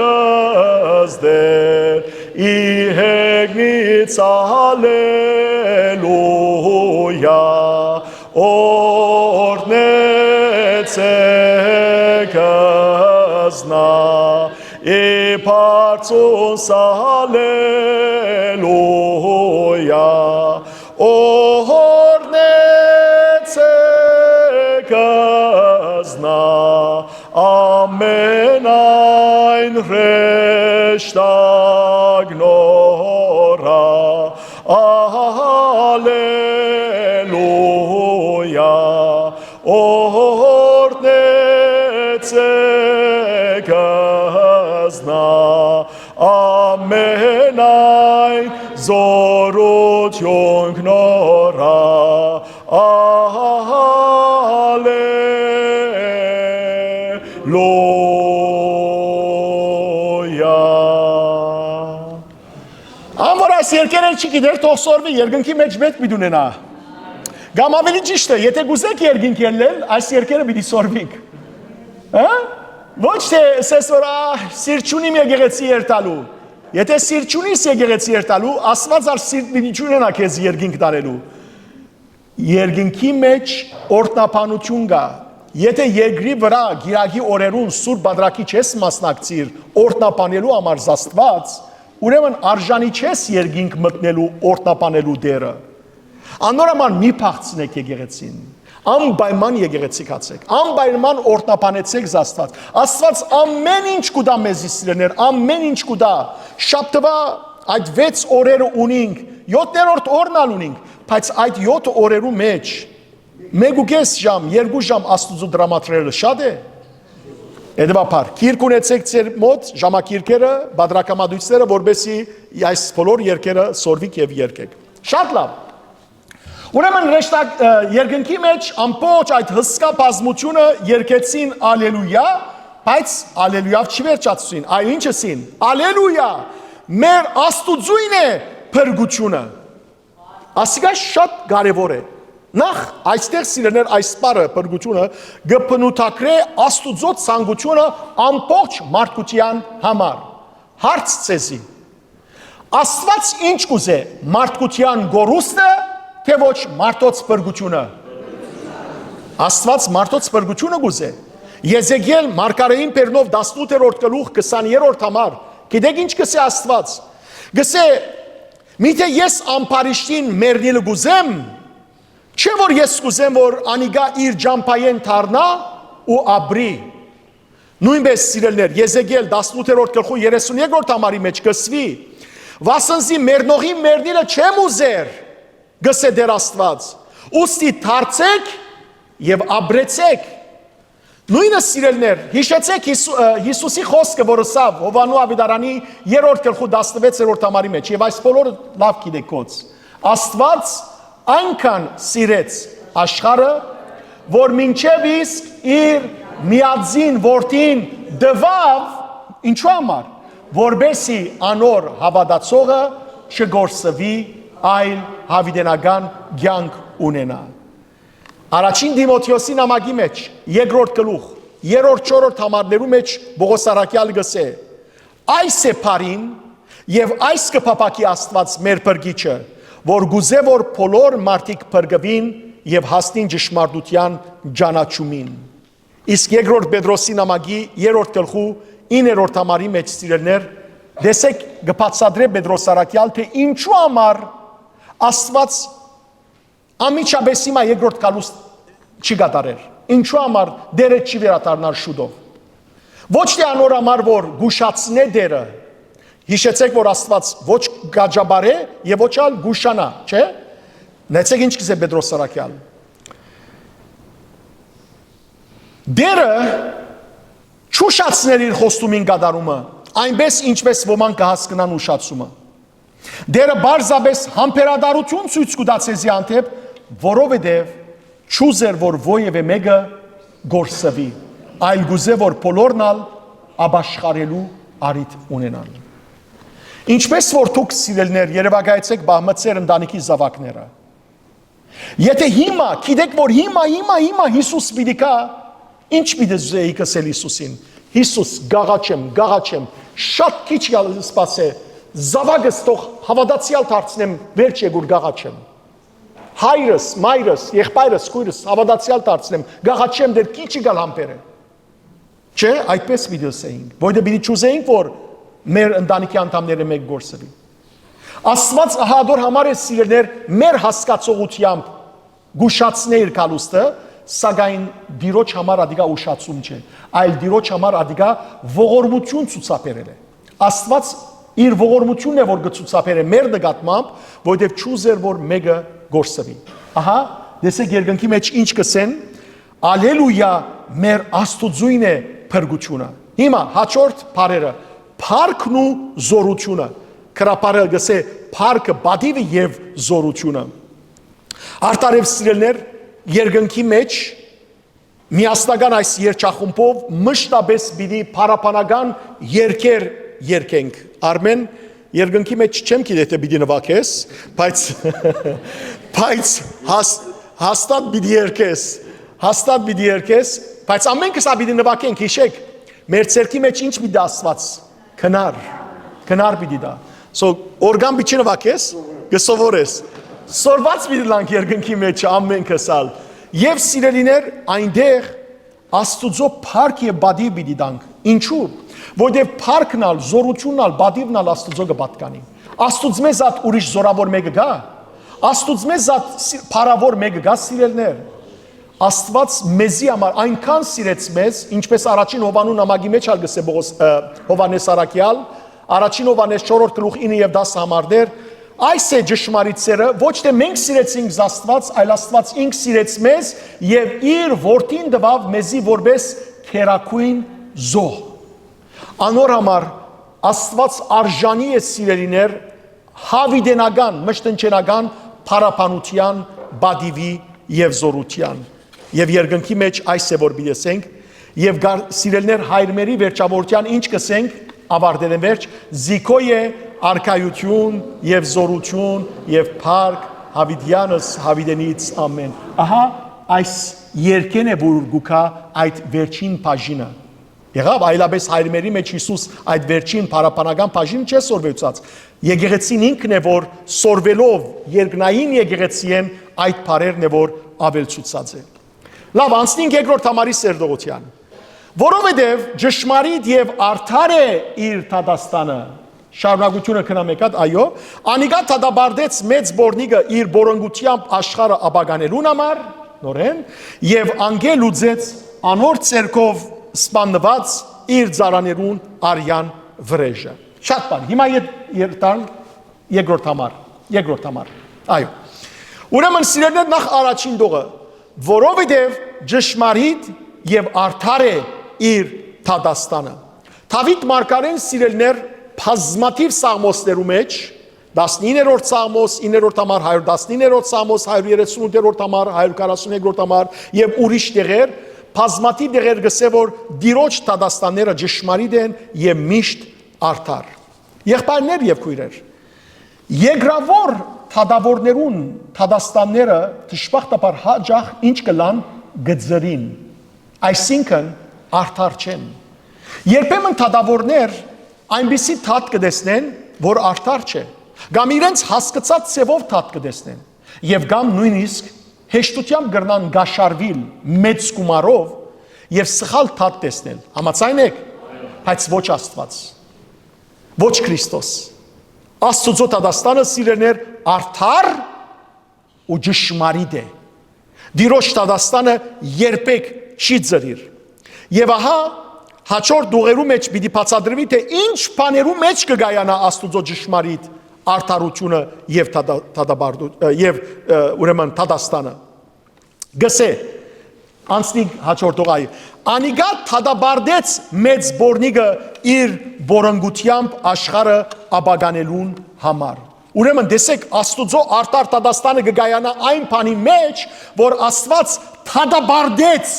[SPEAKER 1] ըզդեր իհեգնից ալելույա Օրհնեցեք ըզնա իպարծուս ալելույա Օրհնեցեք ըզնա ամենայն հրեշտագնորա ալելույա օրհնեցեք ըզնա ամենայն զորություն կնորա ալելույա Ամոր այս երկերը չգիտեր թող սորվի երկնքի մեջ մեծ պիտի ունենա Գամ ավելի ճիշտ է եթե գուզեք երկինք ելնել այս երկերը պիտի սորվիկ Հա Ոչ թե ասես որ սիրտ չունիմ եկեղեցի երթալու Եթե սիրտ չունիս եկեղեցի երթալու Աստված ալ սիրտ պիտի չունենա քեզ երկինք տանելու Երկինքի մեջ օրտնապանություն կա Եթե երկրի վրա գիրագի օրերուն սուրբ բادرակի չես մասնակցիր օրտնապանելու համար Աստված Ուրեմն արժանի չես երկինք մտնելու օրտնապանելու դերը Անորոման մի փախցնեք եկեղեցին Անպայման եկեղեցիկացեք Անպայման օրտնապանեցեք Աստված Աստված ամեն ինչ կուտա մեզի սիրելիներ ամեն ինչ կուտա Շաբթվա այդ 6 օրերը ունենք 7-րդ օրն ալ ունենք բայց այդ 7 օրերու մեջ 1.5 ժամ 2 ժամ Աստուծո դրամատրելը շատ է Եդվապար, կիրք ունեցեք ձեր մոտ ժամակիրքերը, բادرակամադույցները, որբեսի այս բոլոր երկերը սորվիկ և երկեք։ Շատ լավ։ Ուրեմն երկնքի մեջ ամբողջ այդ հսկա բազմությունը երկեցին ալելույա, բայց ալելույավ չվերջացրին, այլ ինչ ասին, ալելույա, մեր Աստուծույն է փրկությունը։ Ասիկա շատ կարևոր է։ Նախ այստեղ սիրելիներ այս բառը փրկությունը գփնութակրե Աստուծո ցանկությունը ամբողջ մարդկության համար։ Հարց ցեզի։ Աստված ինչ կուզե մարդկության գորուստը թե ոչ մարդոց փրկությունը։ Աստված մարդոց փրկությունը կուզե։ Եզեկիել մարգարեին բերնով 18-րդ գլուխ 20-րդ համար։ Գիտեք ինչ կսե Աստված։ Գսե միթե ես ամբարիշտին մեռնիլ գուզեմ Չէ որ ես կուզեմ որ անիգա իր ջամփայեն թարնա ու ապրի Նույնպես սիրելներ Եզեկիել 18-րդ գլխու 33-րդ համարի մեջ կսվի Վասնզի մեռնողի մեռնիլը չեմ ուզեր գսե դեր Աստված Ուստի թարցեք եւ ապրեցեք Նույնը սիրելներ հիշեցեք Հիսուսի խոսքը որ ասավ Հովանու ավետարանի 3-րդ գլխու 16-րդ համարի մեջ եւ այս բոլորը լավ գիտեք կոց Աստված Այնքան սիրեց աշխարը, որ մինչև իսկ իր միածին որդին դվավ, Ինչու համար, որբեսի անոր հավատացողը չգործվի, այլ հավիտենական կյանք ունենա։ Առաջին Դիմոթեոսի նամակի մեջ, երկրորդ գլուխ, 3-4 համարներու մեջ Պողոս առաքյալը գսե. այս է բարին եւ այս կփապակի Աստված մեր բրգիչը, որ գուզե որ բոլոր մարդիկ բրգվին եւ հասնին ճշմարտության ճանաչումին։ Իսկ երկրորդ Պետրոսի նամակի 3-րդ գլխու 9-րդ համարի մեջ սիրելներ, դեսեք գբացադրե Պետրոս առաքյալ, թե ինչու համար Աստված ամիջապես հիմա երկրորդ կալուստ չի գտարեր, ինչու համար դերը չի վերադառնալ շուտով։ Ոչ թե անոր համար որ գուշացնե դերը, հիշեցեք որ Աստված ոչ գաջաբար է եւ ոչ ալ գուշանա, չէ՞։ Նայեցեք ինչ կսե Պետրոս առաքյալ։ Դերը չուշացներ իր խոստումին կատարումը, այնպես ինչպես ոմանք կհասկնան ուշացումը։ Դերը բարձաբես համբերադարություն ցույց կտա ցեզի անտեպ, որովհետև չուզեր որ ովևէ մեկը գործվի, այլ գուզե որ բոլորն ալ ապաշխարելու արիթ ունենան։ Ինչպես որ դուք սիրելներ երևակայեցեք բահմծեր ընտանիքի զավակները։ Եթե հիմա, գիտեք որ հիմա Հիսուս պիտի կա, ինչ պիտի զեի կսել Հիսուսին։ Հիսուս գաղաչեմ, շատ քիչ սպասե, զավակս թող հավատացյալ դարձնեմ, վերջ եկուր գաղաչեմ։ Հայրս, մայրս, եղբայրս, քույրս հավատացյալ դարձնեմ, գաղաչեմ դեր քիչ գալ համբերը։ Չէ, այդպես պիտի ասեինք, որտեղ պիտի չուզեինք որ մեր ընտանիքի անդամները մեկ գործվի։ Աստված ահադոր համար է սիրելներ մեր հասկացողությամբ գուշացնե իր կալուստը, սակայն դիրոջ համար ադիգա ուշացում չէ, այլ դիրոջ համար ադիգա ողորմություն ցուցաբերել է։ Աստված իր ողորմությունն է որ գցուցաբերե մեր նկատմամբ, որովհետև չուզեր որ մեկը գործվի։ Ահա, դեսեք երկնքի մեջ ինչ կսեն, ալելույա մեր Աստուծույն է փրկությունը։ Հիմա հաջորդ բառերը, փառքն ու զորությունը, քրապարը գսե փառքը, բադիվը եւ զորությունը։ Արտարև սիրելներ, երկնքի մեջ միասնական այս երջախումբով մշտապես պիտի փառապանական երկեր երկենք։ Արմեն, երկնքի մեջ չեմ գիտե թե պիտի նվագես, բայց հաստատ պիտի երկես, բայց ամենքս պիտի նվագենք, հիշեք, մեր ցերքի մեջ ինչ պիտի Աստված քնար պիտի դա։ So օրգան պիտի նվագես, գսովորես։ Սորված պիտի լանք երկնքի մեջ ամենքս ալ։ Եվ սիրելիներ, այնտեղ Աստուծո փառք եւ բադիվ պիտի տանք։ Ինչու՞։ Որտեղ փառքն ալ, զորությունն ալ, բադիվն ալ Աստուծո կպատկանի։ Աստուծո մեզ ատ ուրիշ զորավոր մեկը գա։ Աստուծո մեզ ատ փառավոր մեկը գա, սիրելներ։ Աստված մեզի համար այնքան սիրեց մեզ, ինչպես առաջին Հովանու նամակի մեջ ալ գսե Հովանես առաքյալ, առաջին Հովանես 4-րդ գլուխ 9 եւ 10 համարներ, այս է ճշմարիտ սերը, ոչ թե մենք սիրեցինք Աստված, այլ Աստված ինք սիրեց մեզ եւ իր որդին տվավ մեզի որպես քերակույն զոհ։ Անոր համար Աստված արժանի է սիրելիներ հավիտենական, մշտնչենական փառապանության, բադիվի եւ զորության։ Եվ երկնքի մեջ այս է որ բիդեսենք եւ սիրելներ հայրմերի վերջավորության ինչ կսենք ավարտել են վերջ զիքոյ է արքայություն եւ զորություն եւ փառք հավիտյանս հավիտենից ամեն։ Ահա այս երկեն է որ գուքա այդ վերջին բաժինը։ Եղավ այլապես հայրմերի մեջ Հիսուս այդ վերջին փառապանական բաժինը չէ սորվեցած։ Եկեղեցին ինքն է որ սորվելով երկնային եկեղեցին այդ բառերն է որ ավելցուցած է։ Լավ, անցնենք երկրորդ համարի սերդողության։ Որովհետև ճշմարիտ եւ արդար է իր դատաստանը։ Շարունակությունը քնամեկատ, այո, անիկա դատաբարդեց մեծ բորնիկը իր բորոնգությամբ աշխարհը ապագանելուն համար, նորեն, եւ անգել ուծեց անոր ցերկով սպանված իր ծառաներուն արյան վրեժը։ Շատ բան։ Հիմա երթան երկրորդ համար։ Այո։ Ուրեմն սիրելիներ նախ առաջին դողը, որովհետև ճշմարիտ եւ արդար է իր դատաստանը։ Դավիթ մարգարեն սիրելիներ բազմաթիվ սաղմոսներու մեջ 19-րդ սաղմոս, 9-րդ համար, 119-րդ սաղմոս, 138-րդ համար, 142-րդ համար եւ ուրիշ տեղեր բազմաթիվ դեղեր գսե որ դիրոջ տադաստանները ճշմարիտ են եւ միշտ արդար։ Եղբայրներ եւ քույրեր, երկրավոր թադավորներուն թադաստանները դժբախտաբար հաջող ինչ կլան գծրին, այսինքն արդար չեն։ Երբեմն թադավորներ այնպիսի թաթ կտեսնեն, որ արդար չէ, կամ իրենց հասկացած ծևով թաթ կտեսնեն, եւ կամ նույնիսկ հեշտությամբ կրնան գաշարվիլ մեծ գումարով եւ սխալ թաթ տեսնել։ Համաձայն եք, բայց ոչ Աստված, ոչ Քրիստոս։ Աստծո տադաստանը սիրելիներ արդար ու ճշմարիտ է։ Դիրոջ տադաստանը երբեք չի ծրիր։ Եւ ահա հաջորդ դուղերու մեջ պիտի բացատրվի թե ինչ բաներու մեջ կգայանա Աստծո ճշմարիտ արդարությունը եւ եւ ուրեմն տադաստանը։ Գսե անցնիկ հաջորդ դուղայի անիգա թադաբարդեց մեծ բորնիգը իր բորանգությամբ աշխարը աբագանելուն համար։ Ուրեմն տեսեք Աստուծո արդար տադաստանը կգայանա այն բանի մեջ, որ Աստված թադաբարդեց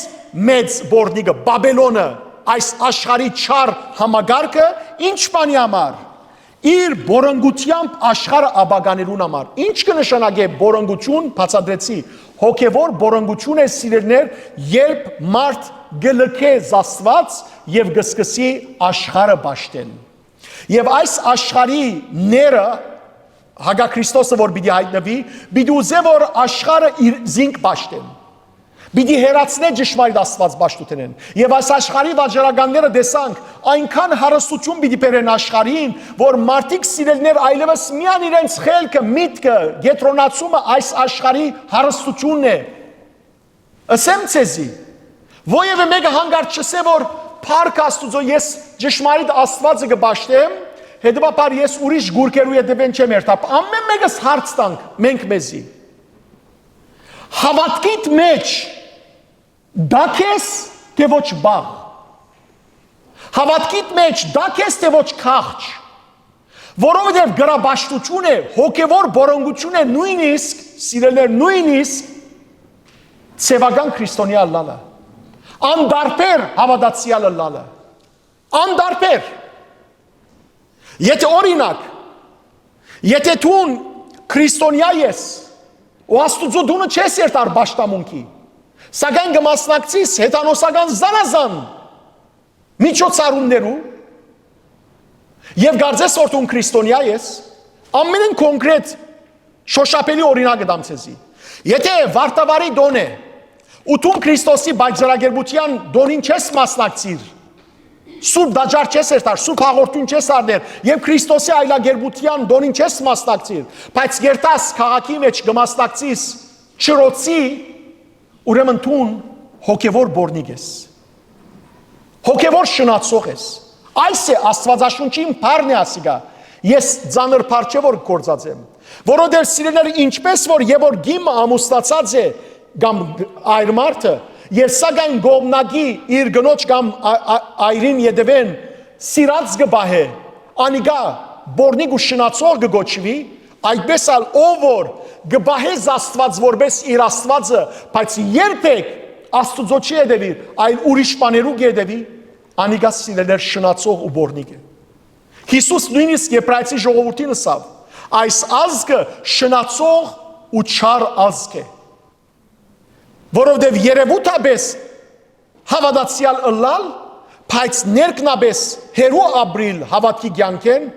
[SPEAKER 1] մեծ բորնիգը Բաբելոնը, այս աշխարհի չար համագարկը ինչ բանի համար։ Իր բորանգությամբ աշխարհը աբագանելուն համար։ Ինչ կնշանակե բորանգություն, բացատրեցի։ Հոգևոր բորանգություն է սիրելիներ, երբ մարդ գլքե Աստված եւ գսկսի աշխարհը ճաշտել։ Եվ այս աշխարհի ները Հագա Քրիստոսը որ պիտի հայտնվի, պիտի ուզե որ աշխարհը իր զինք ճաշտեն։ Պիտի հերացնե ճշմարիտ Աստված ճաշտութենեն։ Եվ այս աշխարհի վաճառականները տեսանք, այնքան հարստություն պիտի բերեն աշխարհին, որ մարդիկ սիրելիներ այլևս միան իրենց խելքը, միտքը, գետրոնացումը այս աշխարհի հարստությունն է։ Ասեմ ցեզի, ովևէ մեկը հանգարտ չսե որ Փառք Աստուծո ես ճշմարիտ Աստվածը կբաշտեմ, հետևաբար ես ուրիշ գուրկերու հետևեն չեմ երթա։ Ամեն մեկս հարց տանք մենք մեզի։ Հավատքիդ մեջ դակես թե ոչ բաղ։ Հավատքիդ մեջ դակես թե ոչ քաղճ։ Որովհետև գրաբաշխություն է, հոգևոր բորոնգություն է նույնիսկ, սիրելիներ, նույնիսկ ցևական քրիստոնյա լալը։ Անդարբեր հավատացյալը լալը։ Անդարբեր։ Եթե օրինակ, եթե դու քրիստոնյա ես, ու Աստուծո դունը չես երթար բաշտամունքի, սակայն կմասնակցիս հետանոսական զանազան միջոցառումներու եւ գարձես որ դու քրիստոնյա ես, ամենն կոնկրետ շոշափելի օրինակ դամ ցեզի։ Եթե վարտավարի դոն է, ու դու Քրիստոսի բաժարագերբության դոնին չես մասնակցիր, սուրբ դաջար չես երթար, սուրբ հաղորդուն չես արներ եւ Քրիստոսի այլագերբության դոնին չես մասնակցիր, բայց երթաս քաղաքի մեջ կմասնակցիս չրոցի, ուրեմն դու հոգևոր բորնիկ ես, հոգևոր շնացող ես։ Այս է Աստվածաշունչի բառն է ասիգա։ Ես ծանր բառ չէ որ գործածեմ, որովհետև սիրելիներ ինչպես որ եւ որ գիմը ամուսնացած է կամ այր մարդը եւ սակայն գողնագի իր գնոջ կամ այրին յետևեն սիրած գբահե անիգա բորնիկ ու շնացող գոչվի, այդպես ալ ով որ գբահե Աստված որպես իր Աստվածը, բայց երբեք Աստուծո չի յետևի, այլ ուրիշ բաներու յետևի, անիգա սիրելիներ շնացող ու բորնիկ է։ Հիսուս նույնիսկ Եբրայեցի ժողովրդին ասավ, այս ազգը շնացող ու չար ազգ է, որովհետև երևութաբես հավատացյալ ըլլալ, բայց ներքնաբես հերու ապրիլ հավատքի կյանքեն,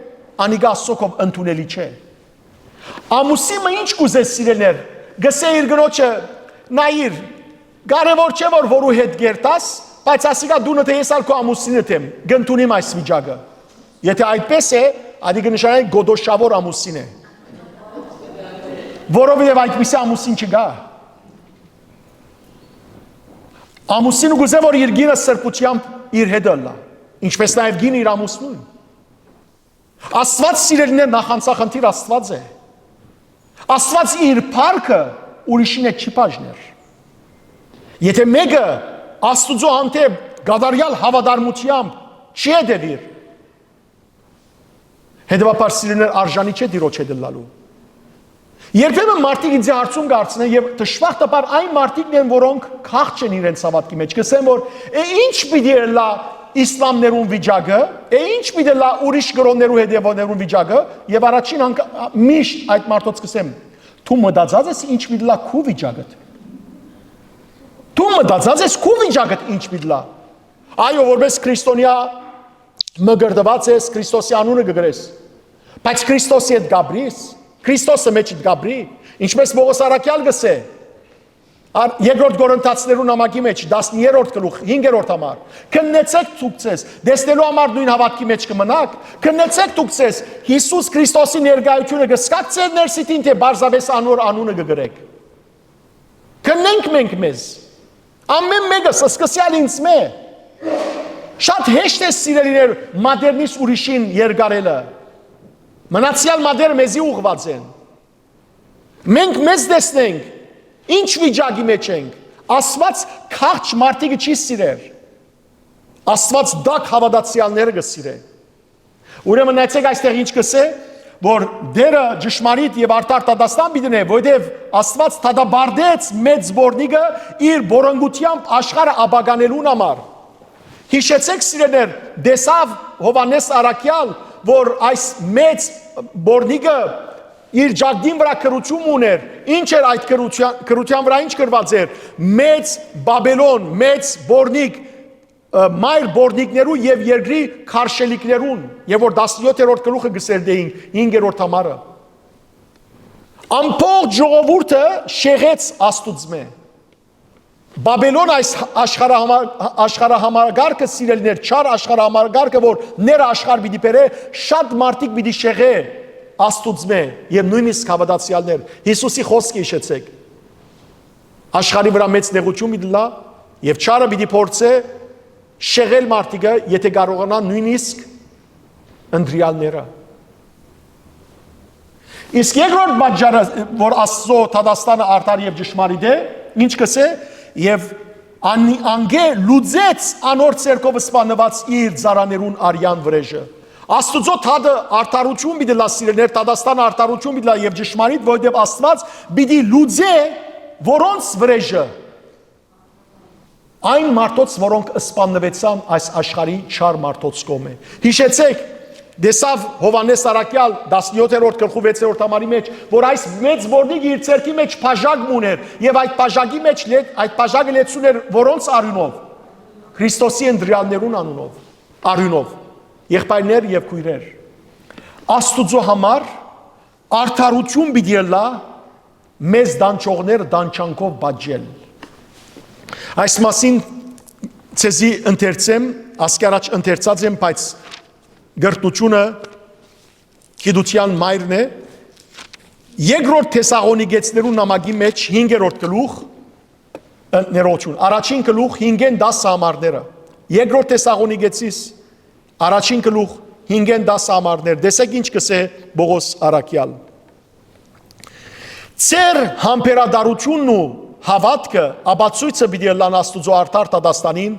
[SPEAKER 1] անիգա Աստծով ընդունելի չէ։ Ամուսիմը ինչ կուզես սիրելիներ, գսե իր գնոջը նայիր, կարևոր չէ որ որու հետ գերտաս, բայց ասիկա դունը թե ես ալ քո ամուսինդ եմ, գընդունիմ այս վիճակը։ Եթե այդպես է, ադի կնշանակի գոդոշավոր ամուսին է։ Որովհետև այդպիսի ամուսին չկա։ Ամուսինը գուզե որ իր գինը սրբությամբ իր հետ ըլլա, ինչպես նաև գինը իր ամուսնուն։ Աստված սիրելիներ նախանցախնդիր Աստված է։ Աստված իր փառքը ուրիշին է չի բաժներ։ Եթե մեկը Աստուծո հանդեպ գադարյալ հավատարմությամբ չի հետևիր, հետևաբար սիրելիներ արժանի չէ դիրոջ հետ ըլլալու։ Երբեմն մարդիկ ինձ հարցում կարծնեն եւ դժվարտաբար այն մարդիկն են, որոնք քաղց են իրենց հավատքի մեջ, կսեն որ ինչ պիտի լա իսլամներուն վիճակը, ինչ պիտի լա ուրիշ գրոններու հետևողներուն վիճակը, եւ առաջին միշտ այդ մարդոց կսեմ, դու մտածած ես ինչ պիտի լա քու վիճակը։ Դու մտածած ես քու վիճակը ինչ պիտի լա։ Այո, որպես քրիստոնյա մգրդված ես, Քրիստոսի անունը կգրես։ Բայց Քրիստոսի հետ գաբրիս, Քրիստոսը մեջ գաբրի, ինչպես Պողոս Արաքյալ գսե։ Երկրորդ Կորինթացիներու նամակի մեջ 10-րդ գլուխ 5-րդ համար։ Քննեցեք ցուկցես, դեսնելու համար նույն հավատքի մեջ կմնաք, քննեցեք ցուկցես, Հիսուս Քրիստոսի ներկայությունը կսկաք ձեր ներսիտին թե բարձավես անոր անունը կգրեք։ Քննենք մենք մեզ։ Ամեն մեկը սկսյալ ինձ մե։ Շատ հեշտ է սիրելիներ մադեռնից ուրիշին երգարելը։ Մնացյալ մադերը մեզի ուղված են։ Մենք մեզ տեսնենք, ինչ վիճակի մեջ ենք։ Աստված քաղց մարդիկը չի սիրեր։ Աստված դակ հավատացյալները կսիրե։ Ուրեմն նայեցեք այստեղ ինչ կսե, որ դերը ճշմարիտ եւ արդար տադաստան պիտի դնե, որովհետեւ Աստված թադաբարդեց մեծ բորնիկը իր բորոնգությամբ աշխարհը աբագանելուն համար։ Հիշեցեք սիրելիներ, դեսավ Հովանես Արաքյալ, որ այս մեծ բորնիկը իր ջագդին վրա քրություն ուներ, ինչ էր այդ քրության վրա ինչ գրված էր, մեծ Բաբելոն, մեծ բորնիկ, մայր բորնիկներու եւ երկրի քարշելիկներուն, եւ որ 17-րդ գլուխը գսել դեինք 5-րդ համարը։ Ամբողջ ժողովուրդը շեղեց Աստուծմե։ Բաբելոն այս աշխարհահամարգարկը սիրելիներ, չար աշխարհահամարգարկը, որ ներ աշխարհ պիտի բերե, շատ մարդիկ պիտի շեղե Աստուծմե եւ նույնիսկ հավատացյալներ։ Հիսուսի խոսքը հիշեցեք։ Աշխարհի վրա մեծ նեղություն պիտի լա եւ չարը պիտի փորձե շեղել մարդիկը, եթե կարողանա նույնիսկ ընտրյալները։ Իսկ երկրորդ պատճառը, որ Աստծո Թադաստանը արդար եւ ճշմարիտ է, ինչ կսե, եւ անգե լուծեց անոր ցերկով սպանված իր ծառաներուն արյան վրեժը։ Աստուծո թադը արդարություն պիտի լա սիրելներ, Թադաստանը արդարություն պիտի լա եւ ճշմարիտ, որովհետեւ Աստված պիտի լուծե որոնց վրեժը։ Այն մարդոց, որոնք սպանվեցան այս աշխարհի չար մարդոց կողմէ։ Հիշեցեք, դեսավ Հովանես Արաքյալ 17-րդ գլխու 6-րդ համարի մեջ, որ այս մեծ բորնիկը իր ցերքի մեջ բաժակ ուներ եւ այդ բաժակի մեջ այդ բաժակը լեցուն էր որոնց արյունով։ Քրիստոսի ընտրյալներուն արյունով։ Եղբայրներ եւ քույրեր։ Աստուծո համար արդարություն պիտի լա մեզ դանչողներ դանչանքով բաժել։ Այս մասին ցեզի ընթերցեմ, ասկարաչ ընթերցած եմ, բայց գրտությունը գիտության մայրն է։ Երկրորդ Թեսաղոնիկեցիներու նամակի մեջ 5-րդ գլուխ ներողություն, առաջին գլուխ 5-ն 10 համարները։ Երկրորդ Թեսաղոնիկեցիս առաջին գլուխ 5-ն 10 համարներ։ Տեսեք ինչ կսե Պողոս Արաքյալ։ Ձեր համբերադարությունն ու հավատքը ապացույցը պիտի լան Աստուծո արդար Թադաստանին,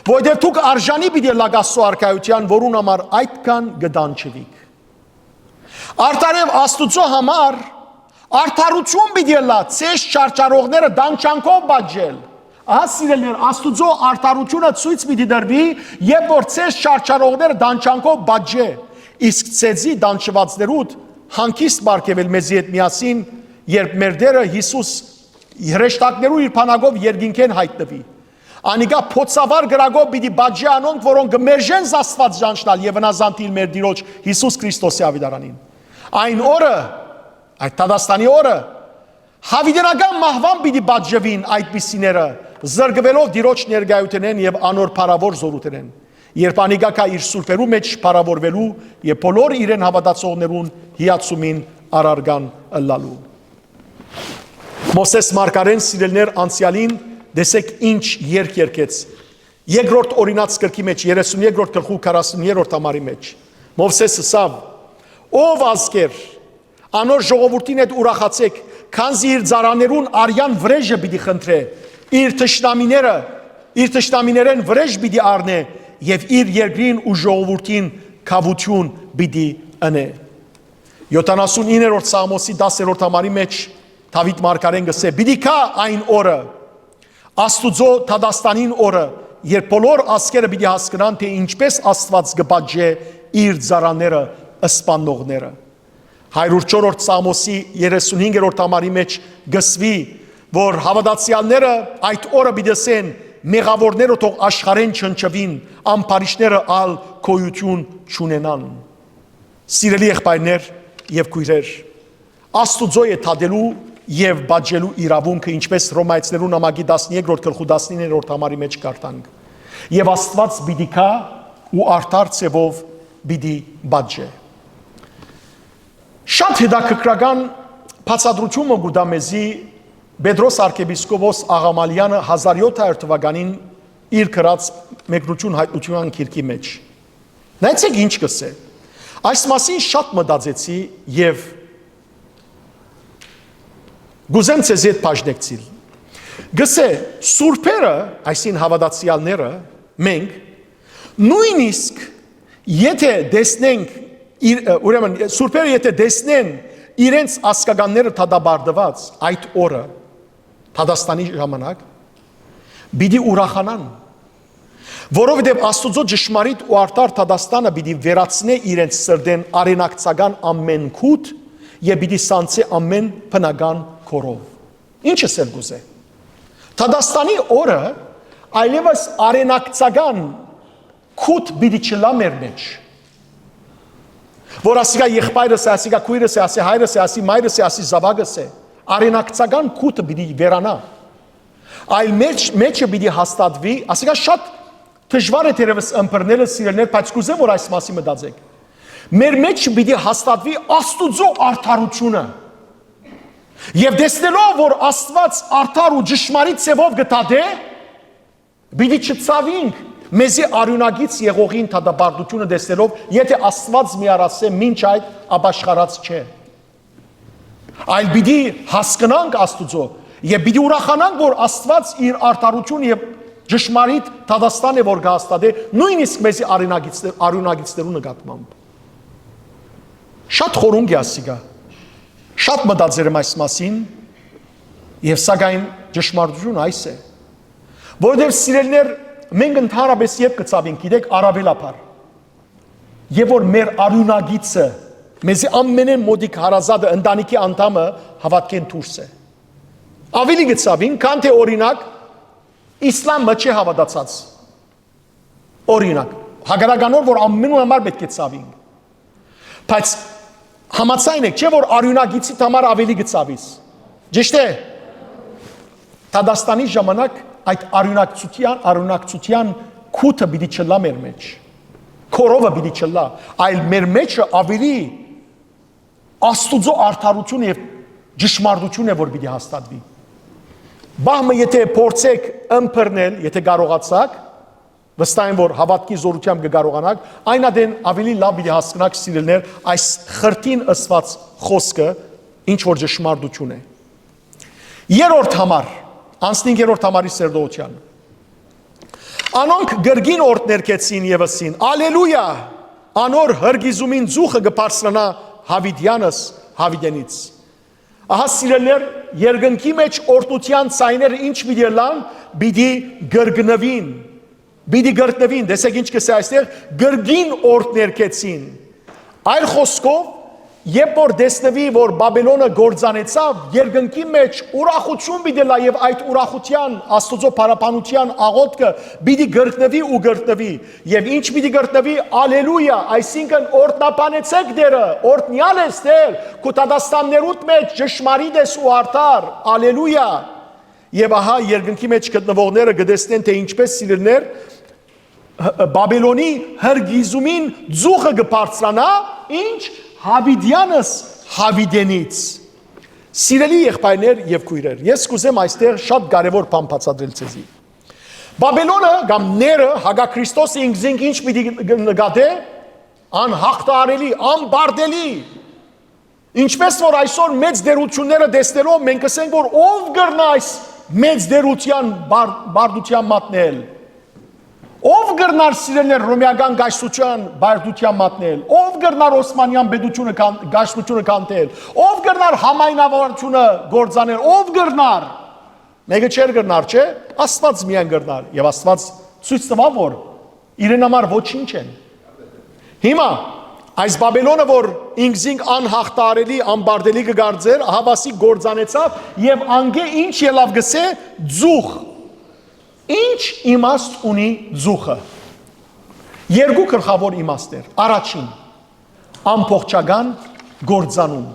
[SPEAKER 1] որովհետև դուք արժանի պիտի լաք Աստծո արքայության, որուն համար այդքան գդանչվիք։ Արդարև Աստուծո համար արդարություն պիտի լա ցեզ չարչարողները դանչանքով բաժել։ Ահա սիրելիներ, Աստուծո արդարությունը ցույց պիտի դրվի, երբ որ ցեզ չարչարողները դանչանքով բաժե, իսկ ցեզի դանչվածներուդ հանգիստ բարգեւել մեզի հետ միասին, երբ մեր Տերը Հիսուս հրեշտակներու իր փանագով երկինքեն հայտնվի։ Անիկա փոցավար գրագով պիտի բաժի անոնք, որոնք գմերժեն Աստված ճանչնալ եւ վնազանդիլ մեր Տիրոջ Հիսուս Քրիստոսի ավետարանին։ Այն օրը, այդ Թադաստանի օրը, հավիտենական մահվան պիտի բաժվին այդպիսիները, զրկվելով Տիրոջ ներկայութենեն եւ անոր փառավոր զորութենեն, երբ անիկա կա իր սուրբերու մեջ փառավորվելու եւ բոլոր իրեն հավատացողներուն հիացումին առարգան ըլլալու։ Մովսես Մարգարեն սիրելներ անցյալին դեսեք ինչ երկ երկեց։ Երկրորդ օրինաց գրքի մեջ 32-րդ գլխու 40-րդ համարի մեջ Մովսեսը ասավ. ով ազգեր, անոր ժողովրդին հետ ուրախացեք, քանզի իր ծառաներուն արյան վրեժը պիտի խնդրե, իր թշնամիներեն վրեժ պիտի առնե եւ իր երկրին ու ժողովրդին քավություն պիտի ընե։ 79-րդ Սաղմոսի 10-րդ համարի մեջ Դավիթ մարգարեն գսե. «Պիտի գա այն օրը, Աստուծո դատաստանին օրը, երբ բոլոր ազգերը պիտի հասկանան, թե ինչպես Աստված կպատժե իր ծառաները սպանողները»։ 104-րդ Սաղմոսի 35-րդ համարի մեջ գսվի, որ հավատացյալները այդ օրը պիտի ասեն. «Մեղավորները թող աշխարհեն չնչվին, ամբարիշները ալ գոյություն չունենան»։ Սիրելի եղբայրներ եւ քույրեր, Աստուծո է թադելու եւ բաժելու իրավունքը, ինչպես Հռոմայացիներու նամակի 13-րդ գլխու 19-րդ համարի մեջ կարդանք։ Եվ Աստված պիտի գա ու արդար ցևով պիտի բաժե։ Շատ հետաքրքրական բացատրություն կուտա մեզի Պետրոս arczepiskopos Աղամալյանը 1700 թվականին իր գրած մեկնություն հայտնության քիրքի մեջ։ Նայեցեք ինչ կսե։ Այս մասին շատ մտածեցի եւ գուզեմ ցեզ հետ բաժնեկցիլ։ Գսե սուրբերը, այսին հավատացյալները, մենք նույնիսկ եթե տեսնենք ուրեմն սուրբերը եթե տեսնեն իրենց ասկականները դադարդված այդ օրը Դատաստանի ժամանակ պիտի ուրախանան, որովհետև Աստուծո ճշմարիտ ու արդար դատաստանը պիտի վերացնե իրենց սրտեն արենակցական ամեն քութ եւ պիտի սանցե ամեն բնական քորով։ Ինչ է գուզե։ Դատաստանի օրը այլևս արենակցական քութ պիտի չլա մեր մեջ, որ ասիկա եղբայրս է, ասիկա քույրս է, ասի հայրս է, ասի մայրս է, ասի զավակս է, արենակցական քութը պիտի վերանա, այլ մեջը պիտի հաստատվի, ասիկա շատ դժվար է թերևս ըմբռնելը սիրելներ, բայց կուզեմ որ այս մասի մտածեք, մեր մեջը պիտի հաստատվի Աստուծո արդարությունը, եւ տեսնելով որ Աստված արդար ու ճշմարիտ ցևով գտադե, պիտի չծավինք մեզի արյունագից եղողին դատապարտությունը տեսնելով, եթե Աստված մի արասե մինչ այդ ապաշխարած չէ, այլ պիտի հասկանանք Աստուծո եւ պիտի ուրախանանք, որ Աստված իր արդարությունը եւ ճշմարիտ դատաստան է որ կհաստատե նույնիսկ մեզի արյունագիցներու նկատմամբ։ Շատ խորհուրդ է ասիկա, շատ մտածել եմ այս մասին եւ սակայն ճշմարտությունը այս է, որովհետեւ սիրելիներ մենք ընդհանրապես երբ կծավենք, գիտեք, առավելապար, եւ որ մեր արյունագիծը, մեզի ամենեն մոտիկ հարազատը ընտանիքի անդամը հավատքեն դուրս է։ Ավելի կծավենք, քան թե օրինակ իսլամը չի հավատացած։ Օրինակ, հագարականոր որ ամենու համար պետք է ծավենք։ Բայց համաձայն եք, չէ՞ որ արյունագիծի համար ավելի կծավիս։ Ճիշտ է։ Դատաստանի ժամանակ այդ արյունակցության քութը պիտի չլա մեր մեջ, քորովը պիտի չլա, այլ մեր մեջը ավելի Աստուծո արդարությունը եւ ճշմարտությունը որ պիտի հաստատվի։ Բահմը եթե փորձեք ըմբռնել, եթե կարողացաք, վստահ եմ որ հավատքի զորությամբ կկարողանաք, այնադեն ավելի լավ պիտի հասկանաք սիրելներ այս խրտին ըսված խոսքը ինչ որ ճշմարտություն է։ Երրորդ համար 15-րդ համարի սերդողության։ Անոնք գրգին օրդ ներկեցին եւ ասին. Ալելույա, անոր հրգիզումին ծուխը կբարձրանա Հավիդյանս Հավիդենից։ Ահա սիրելներ, երկնքի մեջ օրդության ցայները ինչ պիտի լան, պիտի գրգնվին, տեսեք ինչ կսե այստեղ, գրգին օրդ ներկեցին։ Այլ խոսքով Երբ որ տեսնվի, որ Բաբելոնը գործանեցավ, երկնքի մեջ ուրախություն պիտի լա եւ այդ ուրախության Աստծո փառաբանության աղոթքը պիտի գրկնվի ու գրկնվի եւ ինչ պիտի գրկնվի ալելույա, այսինքն օրտնապանեցեք դերը, օրտնյալ ես Տեր, քո դատաստաններուդ մեջ ճշմարիտ ես ու արդար, ալելույա։ Եվ ահա երկնքի մեջ գտնվողները կտեսնեն, թե ինչպես սիրելներ Բաբելոնի հրգիզումին ձուխը կբարձրանա, ինչ Հավիդյանս Հավիդենից։ Սիրելի եղբայրներ եւ քույրեր, ես կուզեմ այստեղ շատ կարևոր բան բացատրել ցեզի։ Բաբելոնը կամ ները հագաքրիստոսի ինքզինք ինչ պիտի նկատե, անհաղթարելի, անբարդելի։ Ինչպես որ այսօր մեծ դերությունները տեսնելով մենք ասենք որ ով կրնա այս մեծ դերության բարդության մատնել։ Ով գրնար սիրելներ ռոմեական գայսության բայրդության մատնել, ով գրնար Օսմանյան պետությունը գայսությունը կանտել, ով գրնար համայնավարությունը գործանել, ով գրնար։ Մեկը չէր գրնար, չէ՞։ Աստված միայն գրնար, եւ Աստված ցույց տվավ, որ իրեն համար ոչինչ են։ Հիմա այս Բաբելոնը, որ ինքզինք անհաղթարելի, անբարդելի կգարձեր, հավասի գործանեցավ եւ անգե ինչ ելավ գսե ձուխ։ Ինչ իմաստ ունի ձուխը։ Երկու գլխավոր իմաստեր։ Առաջին ամբողջական գործանում։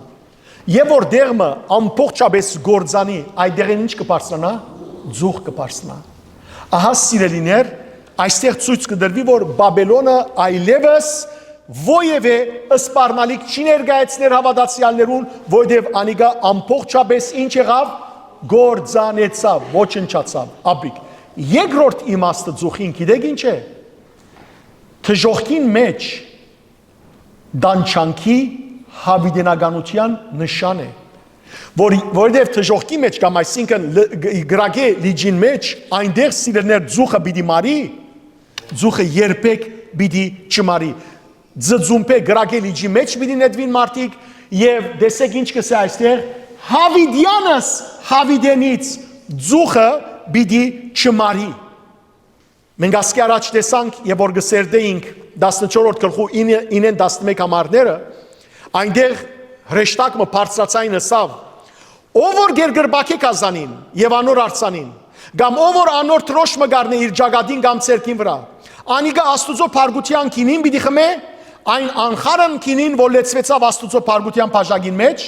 [SPEAKER 1] Եվ որ դերմը ամբողջապես գործանի, այդտեղին ինչ կբարձրանա, ձուխ կբարձրանա։ Ահա սիրելիներ, այստեղ ցույց կդրվի, որ Բաբելոնը այլևս ովևէ սպառնալիք չի ներկայացներ հավատացյալներուն, որովհետև անիկա ամբողջապես ինչ եղավ, գործանեցավ, ոչնչացավ, ապրիկ։ Երկրորդ իմաստը ձուխին գիտեք ինչ է։ Թժողքին մեջ դանչանքի հավիտենականության նշան է, որովհետև թժողքի մեջ կամ այսինքն գրագե լիջին մեջ այնտեղ սիրելներ ձուխը պիտի մարի, ձուխը երբեք պիտի չմարի։ Ձձումպե գրագե լիջի մեջ պիտի նետվին մարդիկ եւ դեսեք ինչ կսե այստեղ հավիտյանս հավիտենից ձուխը պիտի չմարի։ Մենք ասկի առաջ տեսանք եւ որ գսերդեինք 14-րդ գլխու 9-11 համարները, այնտեղ հրեշտակը բարձրացային ասավ, ով որ գերգրբակե կազանին եւ անոր արցանին, կամ ով որ անոր տրոշ մգարնե իր ջագադին կամ ցերկին վրա, անիկա Աստուծո փարգության քինին պիտի խմե, այն անխարն քինին, որ լեցվեցավ Աստուծո փարգության բաժակին մեջ,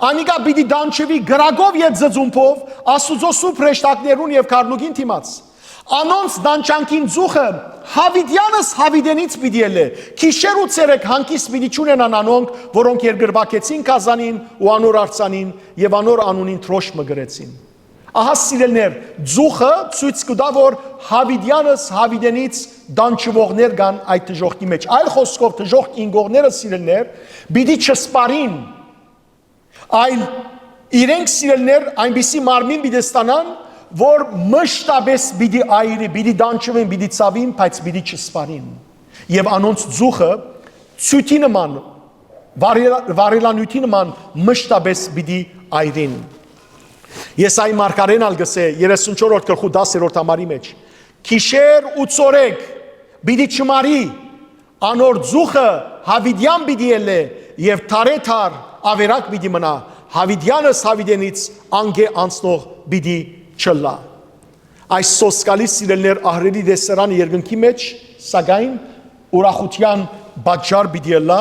[SPEAKER 1] անիկա պիտի դանչվի գրագով եւ ձձումփով Աստուծո սուրբ հրեշտակներուն եւ քարնուկին դիմաց։ Անոնց դանչանքին ձուխը հավիտյանս հավիտենից պիտի ելե, քիշեր ու ցերեկ հանկիստ պիտի չունենան անոնք, որոնք երգրբակեցին կազանին ու անոր արցանին եւ անոր անունին տրոշ մգրեցին։ Ահա սիրելներ, ձուխը ցույց կտա, որ հավիտյանս հավիտենից դանչվողներ կան այդ թժողքի մեջ։ Այլ խոսքով թժող ինգողները սիրելներ պիտի չսպարին, այլ իրենք սիրելներ այնպիսի մարմին պիտի ստանան, որ մշտապես պիտի այրի, պիտի դանչվեն, պիտի ցավին, բայց պիտի չսպարին։ Եվ անոնց ձուխը ցույցի նման, վարելանյութի նման մշտապես պիտի այրին։ Եսայի մարգարեն ալ գսե 34-րդ գլխու 10-րդ համարի մեջ. Քիշեր ու ցորեկ պիտի չմարի, անոր ձուխը հավիտյան պիտի ելե եւ թարեթար ավերակ պիտի մնա, հավիտյանս հավիտենից անգե անցնող պիտի չլա։ Այս սոսկալի սիրելներ ահրելի դեսարան երկնքի մեջ, սակայն ուրախության բաժար պիտի ելա,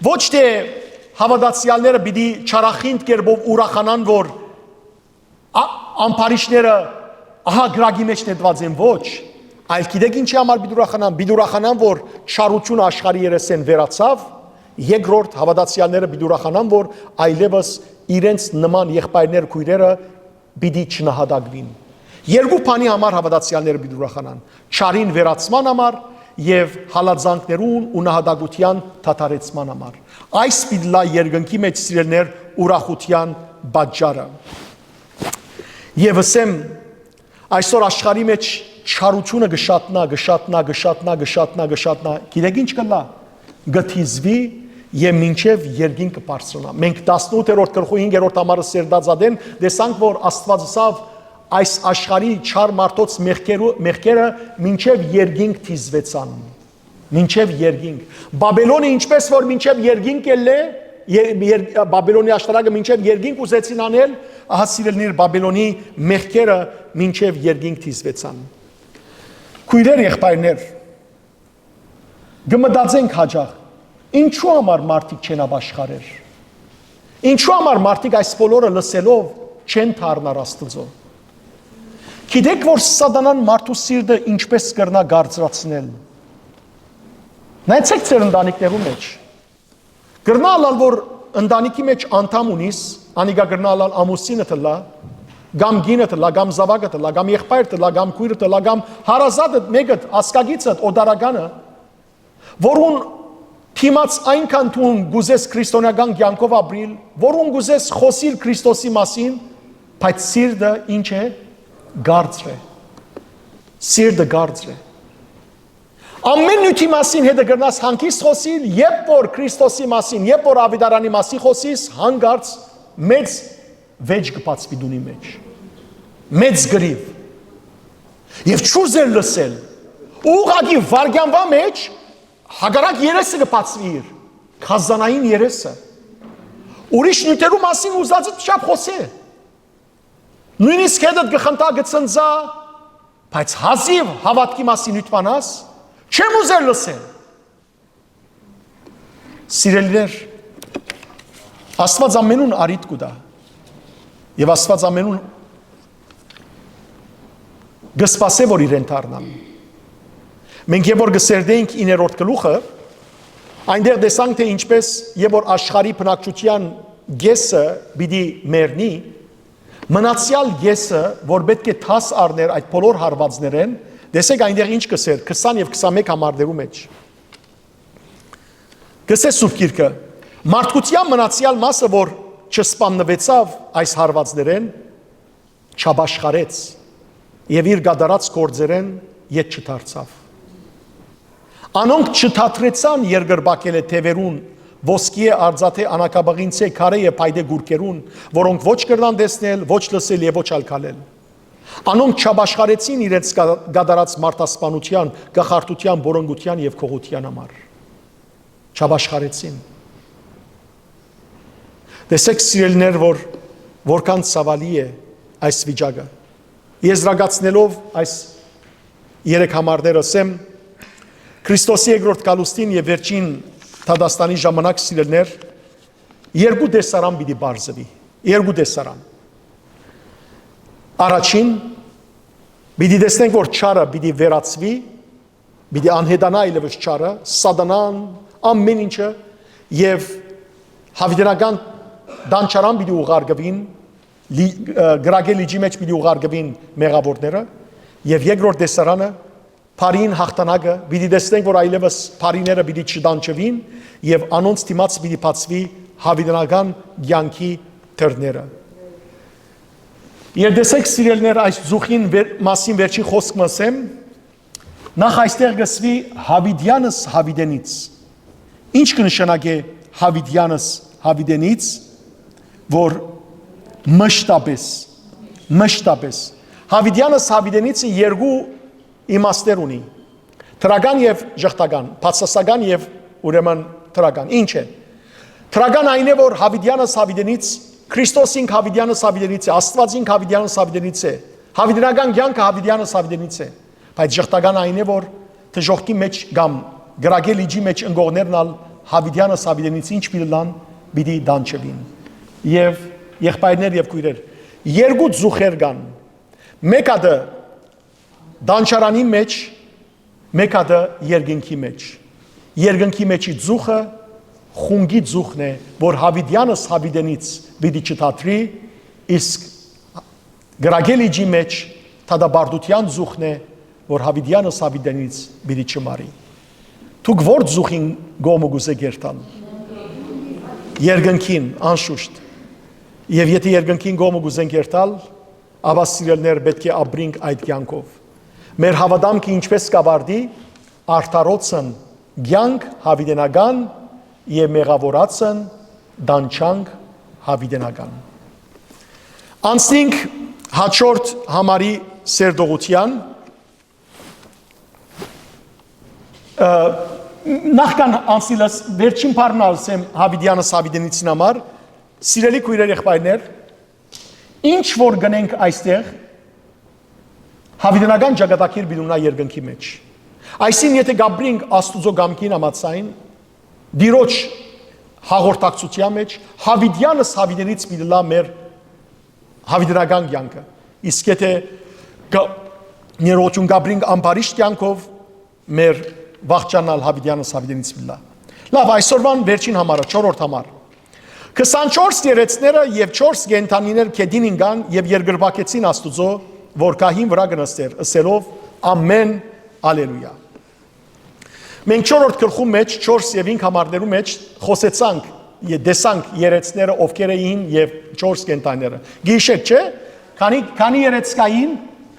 [SPEAKER 1] ոչ թե հավատացյալները պիտի չարախինդ կերպով ուրախանան, որ ամփարիշները ահա գրագի մեջ նետված են, ոչ, այլ գիտեք ինչի համար պիտի ուրախանան, որ չարությունը աշխարհի երեսեն վերացավ, երկրորդ հավատացյալները պիտի ուրախանան, որ այլևս իրենց նման եղբայրներ քույրերը պիտի չնահատակվին։ Երկու բանի համար հավատացյալները պիտի ուրախանան, չարին վերացման համար եւ հալածանքներուն ու նահատակության դադարեցման համար։ Այս պիտի լա երկնքի մեջ սիրելներ ուրախության բաժարը։ Եվ ասեմ, այսօր աշխարհի մեջ չարությունը գշատնա, գիտեք ինչ կլա, գթիզվի եւ մինչեւ երկին կբարձրանա։ Մենք 18-րդ գլխու 5-րդ համարը սերդածադեն տեսանք, որ Աստված ասավ այս աշխարհի չար մարդոց մեղքերը մինչեւ երկին թիզվեցան, մինչեւ երկին։ Բաբելոնը ինչպես որ մինչեւ երկին կելե, Բաբելոնի աշտարակը մինչև երկինք ուզեցին անել, ահա սիրելիներ Բաբելոնի մեղքերը մինչև երկինք թիզվեցան։ Քույրեր եղբայրներ, գմտածենք հաջող, ինչու համար մարդիկ չեն ապաշխարեր։ Ինչու համար մարդիկ այս բոլորը լսելով չեն թարնար Աստծո։ Գիտեք, որ սատանան մարդու սիրտը ինչպես կրնա գարձրացնել։ Նայեցեք ձեր ընտանիքներու մեջ։ Գրնալալ, որ ընտանիքի մեջ անդամ ունիս, անիկա գրնալալ ամուսինը տլա, գամ գինը տլա, գամ զավակը տլա, գամ եղբայրը տլա, գամ քույրը տլա, գամ հարազատը, մեկը, ասկագիցը, օդարականը, որուն թիմաց այնքան թուն գուզես քրիստոնեական կյանքով ապրիլ, որուն գուզես խոսիլ Քրիստոսի մասին, բայց սիրտը ինչ է, գարձր է, սիրտը գարձր է։ Ամեն նյութի մասին հետը գրնաս հանգիստ խոսիլ, երբ որ Քրիստոսի մասին, երբ որ Ավետարանի մասին խոսիս, հանգարց մեծ վեճ կբացվի դունի մեջ։ Մեծ գրիվ։ Եվ չուզել լսել։ Ուղղակի վարգյանվա մեջ հագարակ երեսը կբացվի իր, քազանային երեսը։ Ուրիշ նյութերու մասին ուզածը չափ խոսե։ Նույնիսկ հետդ կխնդա գծնձա, բայց հազիվ հավատքի մասին նյութմանաս, չեմ ուզել լսել։ Սիրելիներ, Աստված ամենուն արիտ կուտա, և Աստված ամենուն գսպասե, որ իրեն թարնան։ Մենք և որ գսերդեինք 9-րդ գլուխը, այնտեղ տեսանք, թե ինչպես և որ աշխարհի բնակչության գեսը պիտի մեռնի, մնացյալ գեսը, որ պետք է թաս առներ այդ բոլոր հարվածներեն, տեսեք այնտեղ ինչ կսեր 20 և 21 համարներու մեջ։ Գսե Սուրբ Գիրքը, մարդկության մնացյալ մասը, որ չսպաննվեցավ այս հարվածներեն, չաբաշխարեց և իր գադարած գործերեն ետ չդարձավ։ Անոնք չթատրեցան երկրբակել է թևերուն, ոսկի է արձաթե անակաբաղինցե քարե է պայդե գուրկերուն, որոնք ոչ կրնան տեսնել, ոչ լսել և ոչ ալքալել։ Անոնք չաբաշխարեցին իրենց գադարած մարդասպանության, գախարտության, բորոնգության և քողության համար։ Չաբաշխարեցին։ Տեսեք սիրելիներ, որ որքան ցավալի է այս վիճակը։ Եզրագացնելով այս 3 համարները ասեմ, Քրիստոսի երկրորդ գալուստին և վերջին Թադաստանի ժամանակ սիրելիներ, երկու տեսարան պիտի բարձվի, երկու տեսարան։ Առաջին, պիտի տեսնենք, որ չարը պիտի վերացվի, պիտի անհետանա այլևս չարը, սատանան, ամեն ինչը և հավիտենական դանչարան պիտի ուղարկվին, գրագել լիջի մեջ պիտի ուղարկվին մեղավորները, և երկրորդ տեսարանը Փարին հաղթանակը, պիտի տեսնենք, որ այլևս փարիները պիտի չդանչվին և անոնց դիմաց պիտի բացվի հավիտենական կյանքի դռները։ Եվ տեսեք սիրելիներ, այս զուխին մասին վերջին խոսքն ասեմ, նախ այստեղ գսվի հավիտյանս հավիտենից։ Ինչ կնշանակե հավիտյանս հավիտենից, որ մշտապես հավիտյանս հավիտենիցը երկու իմաստեր ունի, թրական և ժխտական, բացասական և ուրեմն թրական, ինչ է, թրական այն է, որ հավիտյանս հավիտենից, Քրիստոսինք հավիտյանս հավիտենից է, Աստվածինք հավիտյանս հավիտենից է, հավիտենական կյանքը հավիտյանս հավիտենից է, բայց ժխտական այն է, որ թժողքի մեջ կամ գրագել իջի մեջ ընկողներն ալ հավիտյանս հավիտենից ինչ պիտի պիտի դանչվին։ Եվ եղբայրներ և քույրեր, երկու ձուխեր կան, մեկ հատը դանչարանի մեջ, մեկ հատը երկնքի մեջ։ Երկնքի մեջի ձուխը խունգի ձուխն է, որ հավիտյանս հավիտենից պիտի չթատրի, իսկ գրագել իջի մեջ թադաբարդության ձուխն է, որ հավիտյանս հավիտենից պիտի չմարի։ Դուք որ ձուխին գոմը գուզեք երթալ։ Երկնքին, անշուշտ։ Եվ եթե երկնքին գոմը գուզենք երթալ, ապա սիրելիներ պետք է ապրենք այդ կյանքով։ Մեր հավատամքը ինչպես կավարտի, արդարոցն կյանք հավիտենական և մեղավորացն դանչանք հավիտենական։ Անցնենք հաջորդ համարի սերդողության, նախքան անցնելս վերջին բառն ասեմ հավիտյանս հավիտենիցին համար, սիրելի քույրեր եղբայրներ, ինչ որ գնենք այստեղ, հավիտենական ճակատագիր պիտի ունենա երկնքի մեջ։ Այսին եթե գաբրինք Աստուծո կամքին համաձայն, Տիրոջ հաղորդակցության մեջ, հավիտյանս հավիտենից պիտի լա մեր հավիտենական կյանքը։ Իսկ եթե ներողություն գաբրինք ամբարիշտ կյանքով, մեր վախճանալ հավիտյանս հավիտենից պիտի լա։ Լավ, այսօրվան վերջին համարը, 4-րդ համար։ 24 երեցները և 4 գենթանիներ կեդին ինգան և երկրպակեցին Աստուծո, որ կահին վրա գնստեր, ասելով ամեն ալելույա։ Մենք 4-րդ գլխու մեջ, 4 և 5 համարներու մեջ խոսեցանք, դեսանք երեցները ովքեր էին և 4 գենթանիները։ Գիշեք չէ, քանի երեց կային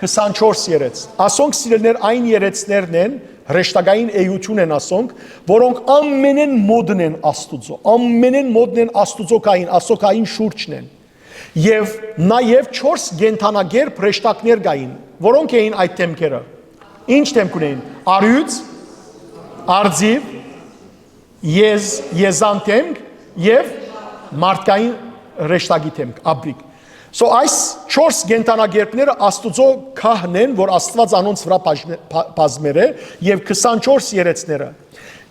[SPEAKER 1] 24 երեց։ Ասոնք սիրելներ այն երեցներն են, հրեշտակային էություն են ասոնք, որոնք ամենեն մոդն են Աստուծո, ամենեն մոդն են Աստուծոքային, Աստոքային շուրջն են։ Եվ նաև 4 գենթանագերբ հրեշտակներ կային, որոնք էին այդ թեմքերը։ Ինչ թեմք ունեին։ Արյուծ, արձիվ, եզանթեմք եւ մարդկային հրեշտակի թեմք, աբրիկ։ So այս 4 գենթանագերբները Աստուծո քահն են, որ Աստված անոնց վրա բազմեր է եւ 24 երեցները։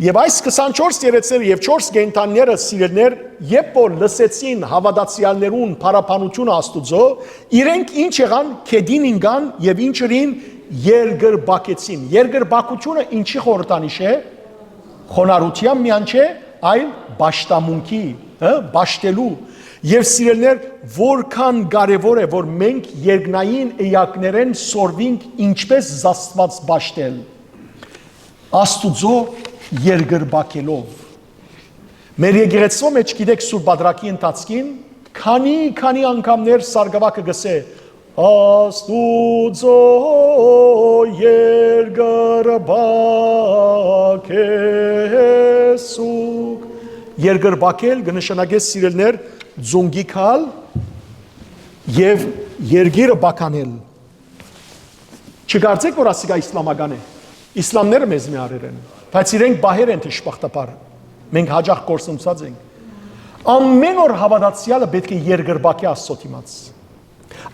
[SPEAKER 1] Եվ այս 24 երեցները եւ 4 գենթանները սիրելներ, երբ որ լսեցին հավատացյալներուն փառաբանությունը Աստուծո, իրենք ինչ եղան, քեդին ինգան եւ ինչերին երգրբակեցին։ Երգրբակությունը ինչի խորհրդանիշ է։ Խոնարհության միան չէ, այլ բաշտամունքի, բաշտելու։ Եվ սիրելներ, որքան կարևոր է, որ մենք երկնային էակներեն սորվինք ինչպես զաստված բաշտել։ Աստուծո երգրբակելով։ Մեր եկեղեցու մեջ գիտեք Սուրբ Բադրակի ընթացքին քանի անգամներ Սարգսակը գսե Աստուծո երգրբակեսուկ երգրբակել կնշանակե սիրելներ ձունգիկալ եւ երգիրը բականել չգարցեք որ ասիկա իսլամական է իսլամները մեզ մի արեր են բայց իրենք բահեր են թշպախտապար մենք հաջող կորսնցած ենք ամեն օր հավատացյալը պետք է երգրբակի Աստծո դիմաց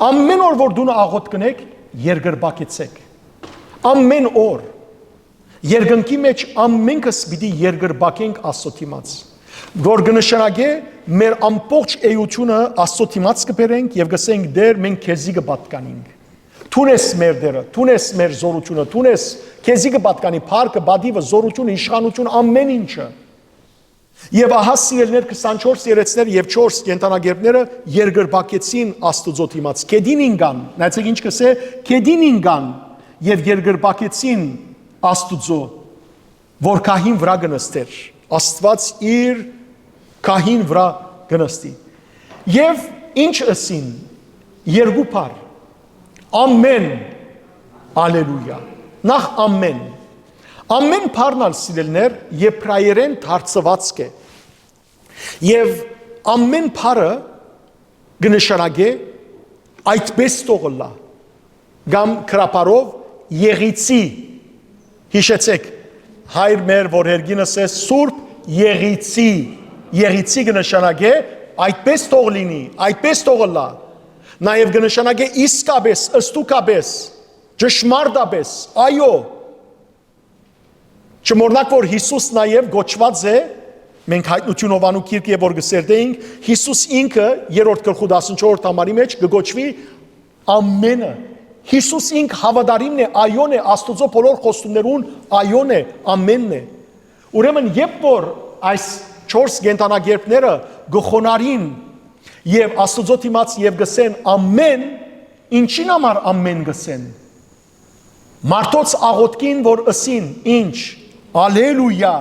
[SPEAKER 1] ամեն օր որ դու աղոտ կնեք երգրբակեցեք ամեն օր երկնքի մեջ ամենքս պիտի երգրբակենք Աստծո դիմաց որ կնշանակե մեր ամբողջ էությունը Աստծո դիմաց կբերենք եւ գսենք դեր մենք քեզի կպատկանենք Թունես մեր դերը, թունես մեր զորությունը, թունես քեզի կպատկանի փառքը, բադիվը, զորությունը, իշխանությունը, ամեն ինչը։ Եվ ահա սիրելներ 24 երեցներ եւ 4 կենտանագերբները երգրբակեցին Աստուծո դիմաց։ Քեդին ինգան, նայեցեք ինչ կսե, քեդին ինգան եւ երգրբակեցին Աստուծո, որ քահին վրա գնստեր։ Աստված իր քահին վրա գնստի։ Եվ ինչ ասին, երկու բառ Ամեն, ալելույա, նախ ամեն, ամեն պարնալ սիրելներ եբրայերեն թարցված է, և ամեն պարը գնշանագե այդպես տողլա, գամ կրապարով եղիցի, հիշեցեք, հայր մեր, որ հերգինս է սուրբ եղիցի գնշանագե այդպես տողլինի, այդպես տողլա, Նաև կնշանակե իսկապես, ըստուկապես, ճշմարտապես, այո։ Չմոռնաք, որ Հիսուս նաև գոչված է, մենք հայտնություն Հովանու Քիրքը որ գսերդեինք, Հիսուս ինքը 3-րդ գլխու 14-րդ համարի մեջ կգոչվի ամենը։ Հիսուս ինքը հավատարիմն է, այոն է, Աստուծո բոլոր խոստումներուն այոն է, ամենն է։ Ուրեմն, երբ որ այս 4 գենտանագերբները գխոնարին Եվ Աստուծո դիմաց եւ գսեն ամեն ինչին համար ամեն գսեն Մարդոց աղոթքին որ ըսին ինչ ալելույա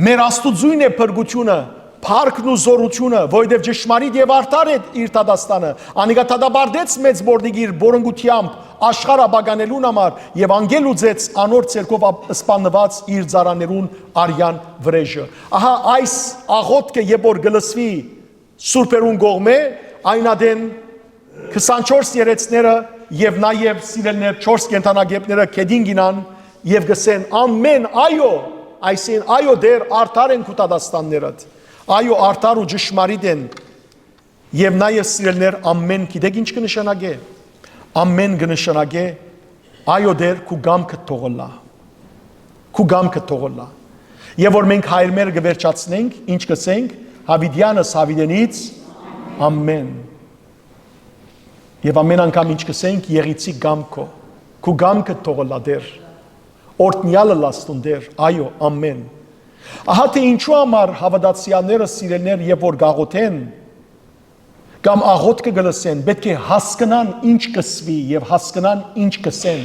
[SPEAKER 1] մեր Աստուծույն է փրկությունը փառքն ու զորությունը որովհետեւ ճշմարիտ եւ արդար է իր տադաստանը անիկա տադաբարդեց մեծ բորդիգիր բորնգությամբ աշխարհ աբագանելուն համար եւ անգել ուծեց անոր ցերկով սպանված իր ծառաներուն արյան վրեժը ահա այս աղոթքը երբ որ գլսվի Սուրբերուն գողմե, այնադեն 24 երեցները և նաև սիրելներ 4 կենտանագեպները կեդին գինան և գսեն ամեն այո, այսին այո դեր արդար են կուտադաստաններըդ, այո արդար ու ճշմարիտ են և նաև սիրելներ ամեն գիտեք ինչ կնշանագե, ամեն կնշանագե այո դեր կու գամքը թողլա, կու գամքը թողլա և որ մենք հայրմեր գվերջացնենք, ինչ կսենք, Հավիդյանս հավիդենից ամեն Եվ ամեն անգամ ինչ կսենք եղիցի գամքո Քու գամքը թողլա դեր Օրտնյալը լաստուն դեր Այո ամեն Ահա թե ինչու համար հավատացյալները սիրելներ եւ որ գաղոթեն կամ աղոթքը գլսեն պետք է հասկանան ինչ կսվի եւ հասկանան ինչ կսեն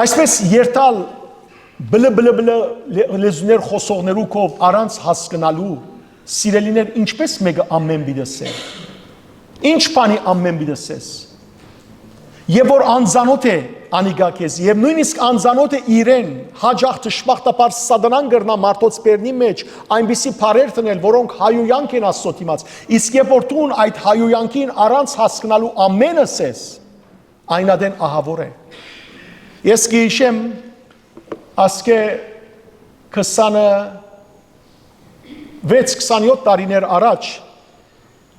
[SPEAKER 1] Այսպես երթալ բլը լեզուներ խոսողներու կով առանց հասկանալու Սիրելիներ ինչպես մեկը ամեն բիդեսեր Ինչ բանի ամեն բիդեսես Եվ որ անձանոտ է անիգա քեզ եւ նույնիսկ անզանոթ է իրեն հաջող ճշմարտապար սատանան գրնա մարդոց բերնի մեջ այնպիսի բարեր տնել որոնք հայոյանք են Աստծո դիմաց իսկ երբ որ դու այդ հայոյանքին առանց հասկանալու ամենս ես այնադեն ահավոր է ես գիշեմ ասկե 26-27 տարիներ առաջ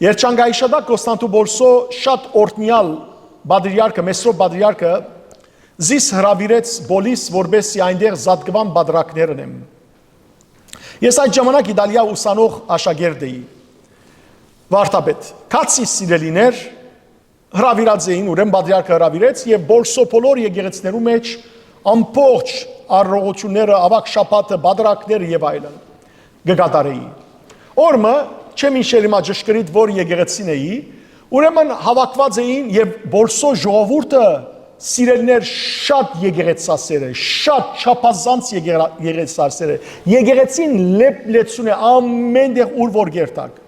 [SPEAKER 1] Երջանկայիշադակ Կոստանդնուպոլսո շատ օրտնյալ բադրիարքը Մեսրոպ բադրիարքը Զիս հրավիրեց բոլիս, որբեսի այնտեղ զատկվան բադրակներն եմ։ Ես այդ ժամանակ Իտալիա ուսանող աշակերտ էի։ Վարդապետ, քացի սիրելիներ հրավիրած էին, ուրեմն բադրիարքը հրավիրեց եւ բոլսոպոլոր եկեղեցիներու մեջ ամբողջ առողջությունները, ավակ շաբաթը, բադրակները եւ այլն գկատարեի։ Օրը չեմ իշել հիմա ճշգրիտ որ եկեղեցին էի, ուրեմն հավաքված էին եւ բոլսո ժողովուրդը Սիրելիներ շատ եկեղեցասեր է, շատ չափազանց եկեղեցասեր է, եկեղեցին լեցուն է ամենտեղ ուր որ գերտակ։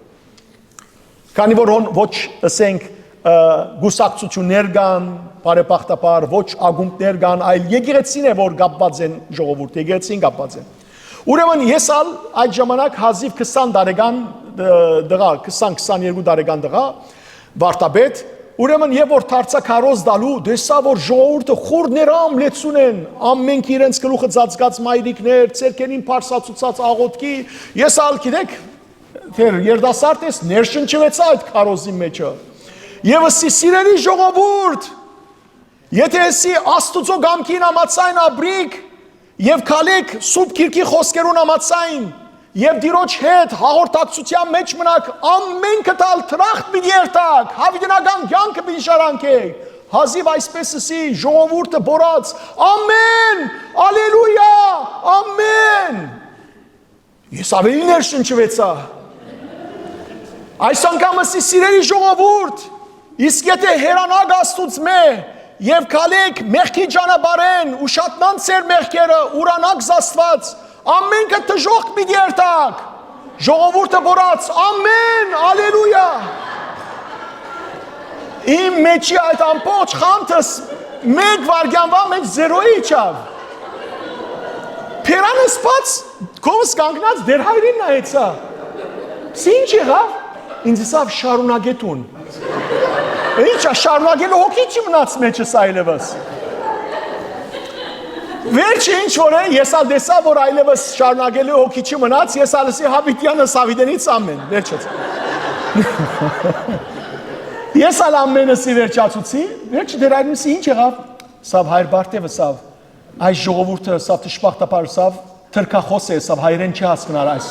[SPEAKER 1] Քանի որ ոչ ասենք գուսակցություններ կան, բարեբախտաբար ոչ ագումբներ կան, այլ եկեղեցին է որ կապված են ժողովուրդ, եկեղեցին կապված են։ Ուրեմն ես այդ ժամանակ հազիվ 20 տարեկան դղա, 20-22 տարեկան դղա, վարդապետ Ուրեմն եւ որ դարձակարոզ դալու դեսա որ ժողովուրդը խորներամ լեցուն են ամենք իրենց գլուխը ծածկած մայրիկներ ցերկերին փարսացուցած աղոթքի ես ալ գիտեք թեր երդասարտ ես ներշնչվեցա այդ կարոզի մեջը եւ ասի սիրելի ժողովուրդ եթե էսի աստուծո գամքին ամացայն աբրիկ եւ քալեք սուբ քիրքի խոսքերուն ամացայն Եվ դիրոջ հետ հաղորդակցության մեջ մնաք ամենքը տալ տրախտ մի երտակ, հավիդնական կյանքը մի շարանքեք, հազիվ այսպես ասի ժողովուրդը բորած, ամեն, ալելույա, ամեն, ես ավելի ներշնչվեցա, այս անգամ ասի սիրելի ժողովուրդ, իսկ եթե հերանակ աստուծ մե, և կալեք մեղքի ճանապարհեն, ուշատնան ծեր մեղքերը, ուրանակ զաստված, Ամենքը տժողք մի դերտակ, ժողովուրդը բորած, ամեն, ալելույա։ Իմ մեջի այդ ամբողջ խանթս մեկ վարգյանվա մեջ զերոյի չավ։ Պերանը սպած, կովս կանգնած դեր հայրին նայեցա։ Ինչ եղավ, ինձ իսավ շարունակետուն։ Ինչա, շարունակելու հոգի չի մնաց մեջս այլևս։ Վերջը ինչ որ է, ես ալ դեսա, որ այլևս շարունակելու հոգի չի մնաց, ես ալսի հավիտյանը սավիդենից ամեն, վերջեց։ Ես ալ ամենս ի վերջացուցի, վերջը դեր այրնիսի ինչ եղավ, սավ հայր բարտևը սավ, այս ժողովուրդը սավ տշպախտապար սավ, թրկախոս է սավ հայրեն չի հասկնար այս։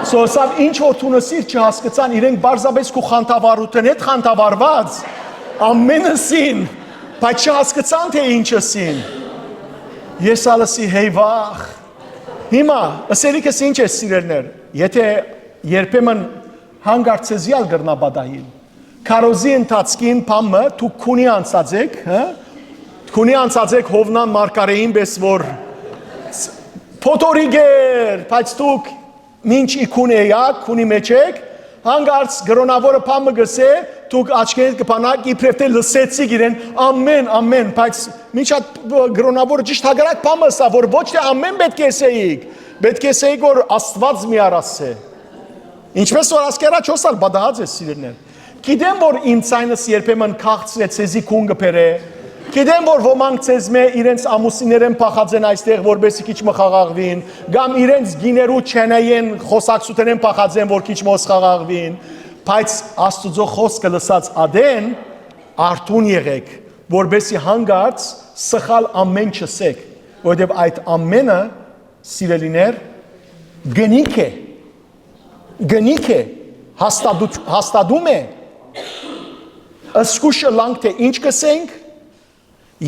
[SPEAKER 1] Սավ ինչ որ թունսիր չհասկցան, իրենք բարզաբես կու խանտավարութն հետ խանտավարված, ամենսին, բայց չհասկցան թե ինչսին։ Ես ալսի հեյվախ, հիմա, ասելիքս ինչ է սիրելներ, եթե երբեմն հանգարցեզյալ գրնաբադային, կարոզի ընթացքին պամը թու կունի անցածեք, կունի անցածեք հովնան մարկարեին բես որ պոտորիգեր, բայց թուք մինչ իքուն էյակ, կունի մեջեք, հանգարց գրոնավորը պամը գսե, թուք աչքերդ կպանակ, իպրև թե լսեցիք իրեն, ամեն, բայց մինչ այդ գրոնավորը ճիշտ հագարակ պամը սա, որ ոչ թե ամեն պետք էսեիք, պետք էսեիք, որ աստված մի արաս է։ Ինչպես որ ասկերա չոսալ բադահած է սիրելներ։ Գիտեմ, որ իմ ցայնս երբեմն քաղցր է ցեզի քուն գբերե, գիտեմ, որ ոմանք ցեզ մե իրենց ամուսիններեն փախած են այստեղ, որբեսի քիչ մխաղաղվին, կամ իրենց գիներու չենային խոսակցութենեն փախած են, որ քիչ մոս խաղաղվին, բայց Աստուծո խոսքը լսած ադեն արթուն եղեք, որբեսի հանգարց սխալ ամեն չսեք, որովհետև այդ ամենը սիրելիներ գնիկ է, հաստատում է, ըսկուշը լանք թե ինչ կսենք,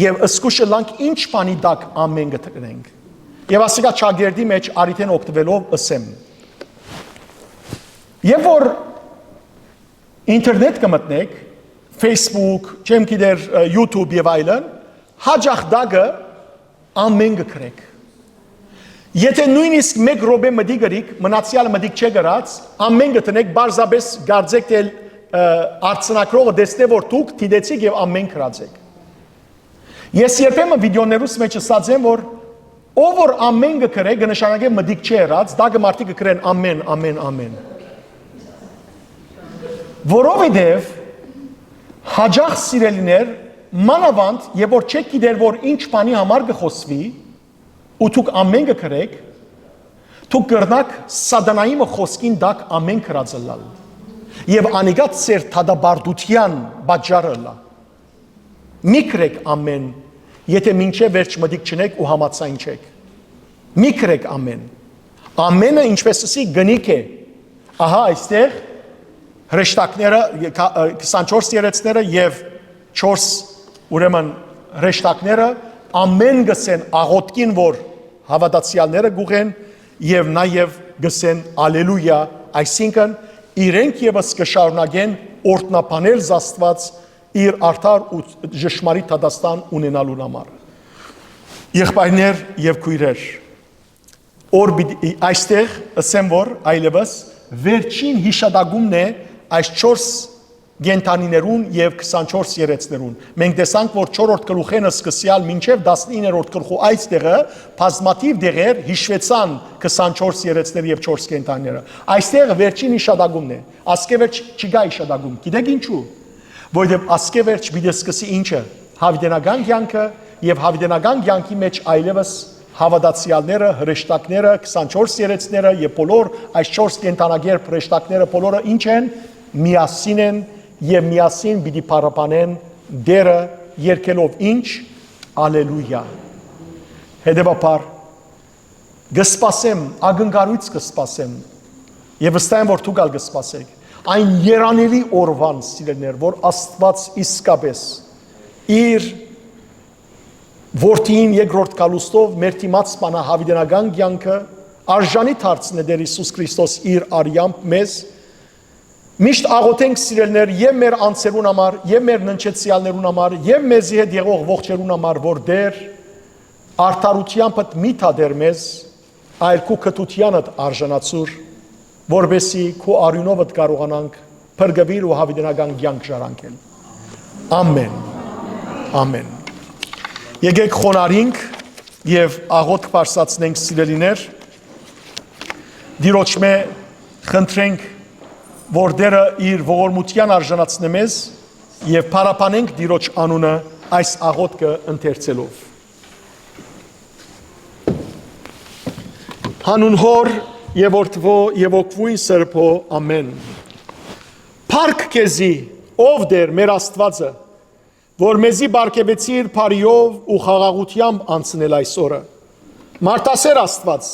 [SPEAKER 1] և ըսկուշը լանք ինչ պանի դակ ամեն գտնենք։ Եվ ասիկա չագերդի մեջ արիթեն օգտվելով ըսեմ։ Եվ որ ինտերնետ կմտնեք, Facebook, չեմ գիտեր YouTube եւ այլն, հաջախ դագը ամեն գկրեք։ Եթե նույնիսկ մեկ րոպե մդի գրիկ, մնացյալը մդիկ չէ գրած, ամեն գտնեք բարձաբես գարձեք դել արցնակրողը դեսնե որ դուք դիդեցիք եւ ամեն գրածեք։ Ես երբեմն վիդեոներուս մեջ ասած եմ, որ ով որ ամեն կգրե, կնշանակե մտիկ չի եղած, դա կմարտի կգրեն ամեն, ամեն, ամեն։ Որովհետև հաջող սիրելիներ, մանավանդ, եւ որ չեք գիտեր, որ ինչ բանի համար կխոսվի, ու դուք ամեն կգրեք, դուք կրնակ սատանայի խոսքին դակ ամեն գրածը լալ։ Եվ անիկա ծեր թադաբարդության բաժարը լա։ Մի գրեք ամեն, եթե մինչև վերջ մտիկ չնեք ու համացայն չեք։ Մի գրեք ամեն։ Ամենը ինչպես ասի գնիկ է։ Ահա այստեղ հրեշտակները 24 երեցները եւ 4 ուրեմն հրեշտակները ամեն գսեն աղոտքին, որ հավատացյալները գուղեն եւ նաեւ գսեն ալելույա, այսինքն իրենք եւս կշարունակեն օրտնապանել Աստված իր արդար ու ճշմարիտ հադաստան ունենալու համար։ Եղբայրներ եւ քույրեր, այստեղ ասեմ, որ այլևս վերջին հիշադակումն է այս 4 գենտանիներուն եւ 24 երեցներուն։ Մենք տեսանք, որ 4-րդ գլուխենը սկսյալ մինչև 19-րդ գլխու այստեղը բազմաթիվ դեղեր հիշվեցան 24 երեցներ եւ 4 գենտանիները։ Այստեղ վերջին հիշադակումն է։ Ասկեվերջ չկա հիշադակում։ Գիտեք ինչու։ Որովհետև ասկեվերջ պիտի սկսի ինչը։ Հավիտենական կյանքը եւ հավիտենական կյանքի մեջ այլևս հավատացյալները, հրեշտակները, 24 երեցները եւ բոլոր այս 4 կենտանագերբ հրեշտակները բոլորը ինչ են, միասին են եւ միասին պիտի փառաբանեն Տերը երգելով ինչ, ալելույա։ Հետևաբար կսպասեմ, ակնկալույց կսպասեմ եւ վստահ եմ, որ դուք ալ կսպասեք այն երանելի օրվան, սիրելիներ, որ Աստված իսկապես իր Որդին երկրորդ կալուստով մեր դիմաց սպանա հավիտենական կյանքը արժանի դարձնե Տեր Հիսուս Քրիստոս իր արյամբ մեզ միշտ աղոթենք սիրելիներ եւ մեր անձերուն համար եւ մեր ննչեցյալներուն համար եւ մեզի հետ եղող ողջերուն համար որ Տեր արդարությամբ մի թադեր մեզ այլ քու կտությանդ արժանացուր որբեսի քու արյունովդ կարողանանք փրկվել ու հավիտենական կյանք ժառանգել ամեն ամեն Եկեք խոնարհենք եւ աղոթք բարձրացնենք սիրելիներ Տիրոջմե խնդրենք որ Տերը իր ողորմության արժանացնե մեզ եւ փառաբանենք Տիրոջ անունը այս աղոթքը ընթերցելով Հանուն Հոր եւ Որդվո եւ Օգվույն Սրբո ամեն Փառք քեզի ով Տեր մեր Աստվածը որ մեզի բարգեւեցիր բարիով ու խաղաղությամբ անցնել այս օրը։ Մարտասեր Աստված,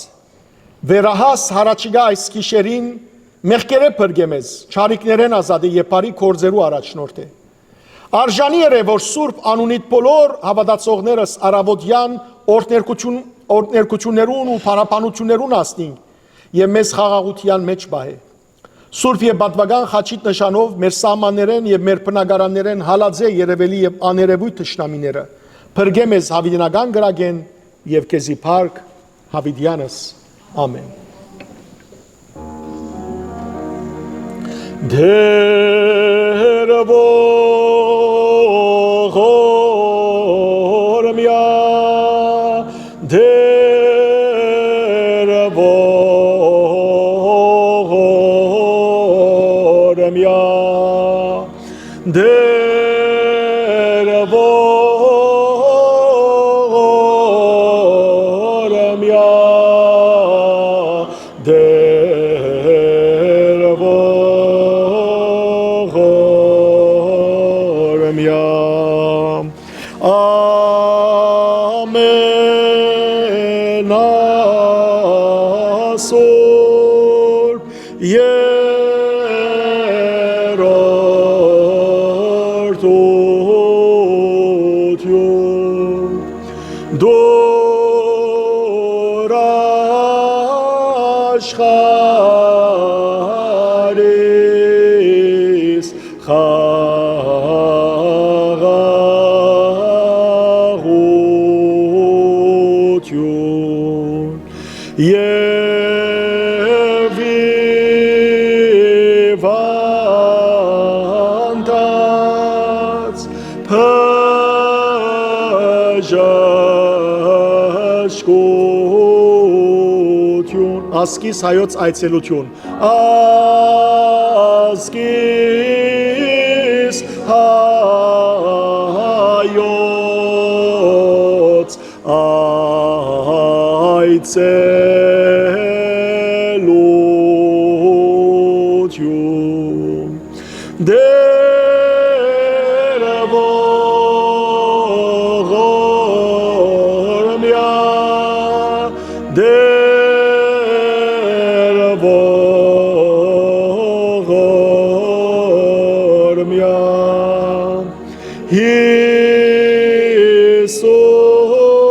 [SPEAKER 1] վերահաս հարաճիգա այս գիշերին մեղքերը փրկեմես, չարիքներեն ազատի եւ բարի կորձերու առաջնորդ է։ Արժանի է որ Սուրբ անունիդ բոլոր հավատացողներս արավոտյան օրհներկություններուն ու փառաբանություններուն ասնին եւ մեզ խաղաղության մեջ բահե։ Սուրբ եւ պատվական խաչիտ նշանով մեր սահմաններեն եւ մեր բնակարաններեն հալածե երևելի եւ աներևույթ թշնամիները փրկե մեզ հավիտենական գրագեն եւ քեզի փառք հավիտյանս ամեն Դեր ողորմյա Դեր Դեր ողորմյա Դեր ողորմյա Ամեն ասոր Դոր աշխարհիս խաղաղություն եւ վանդած ասկիս հայոց այցելություն ասկիս հայոց այցելություն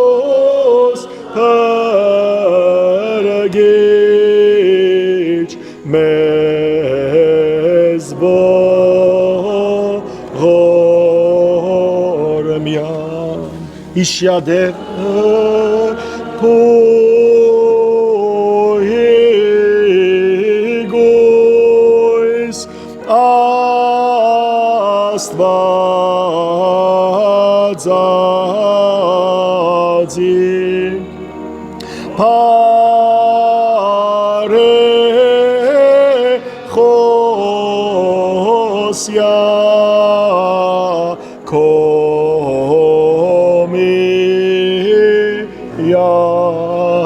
[SPEAKER 1] Հիսուս հրգիչ մեզ ողորմյան իշյադեր փոյի գույս Աստվածածի Փարե խոսյա կոմի յածնի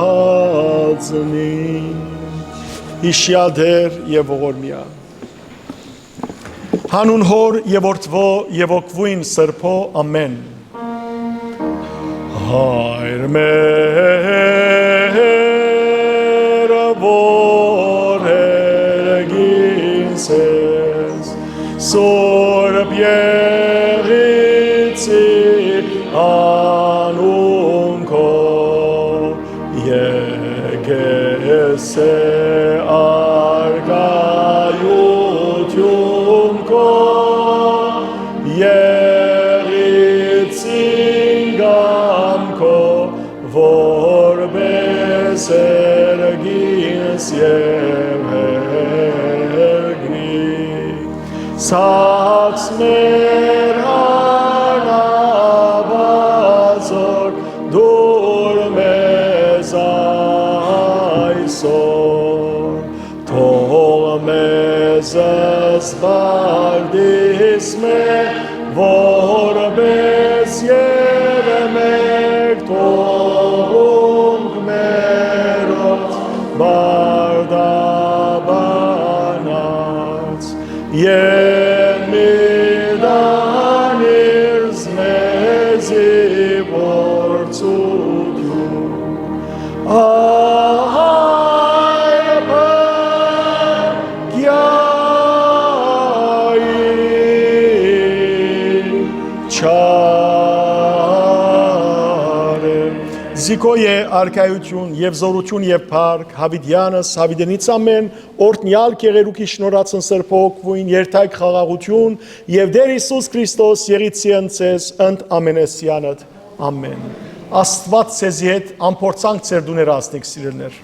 [SPEAKER 1] իշյադեր և ողորմյան Հանուն հոր և որդվո և ոգվույն սրբո ամեն Հայր մեր որ հերգինս ես Սորբ եղիցի անուն քո Եկես է արգայություն քո Եղիցին գամքո որպես երգինս և հերգրի Սաղց մեր հանավազոր դուր մեզ այսօր Թող մեզ զբարդիս մեր որպես և մեկ թողունք մերոց բարդաբանած Եվ միդանիրս մեզի որցություն Զիկոյե արկայություն և զորություն և պարկ, հավիդյանս, հավիդենից ամեն, օրտնյալ կեղերուքի շնորացն սրպոքվույն, երթայք խաղաղություն և դեր Իսուս Քրիստոս եղիցի ընցես ընդ ամենեսյանըտ, ամեն։ Աստված ծեզի հետ ամպորցանք ծեր դուներ ասնիք սիրելներ։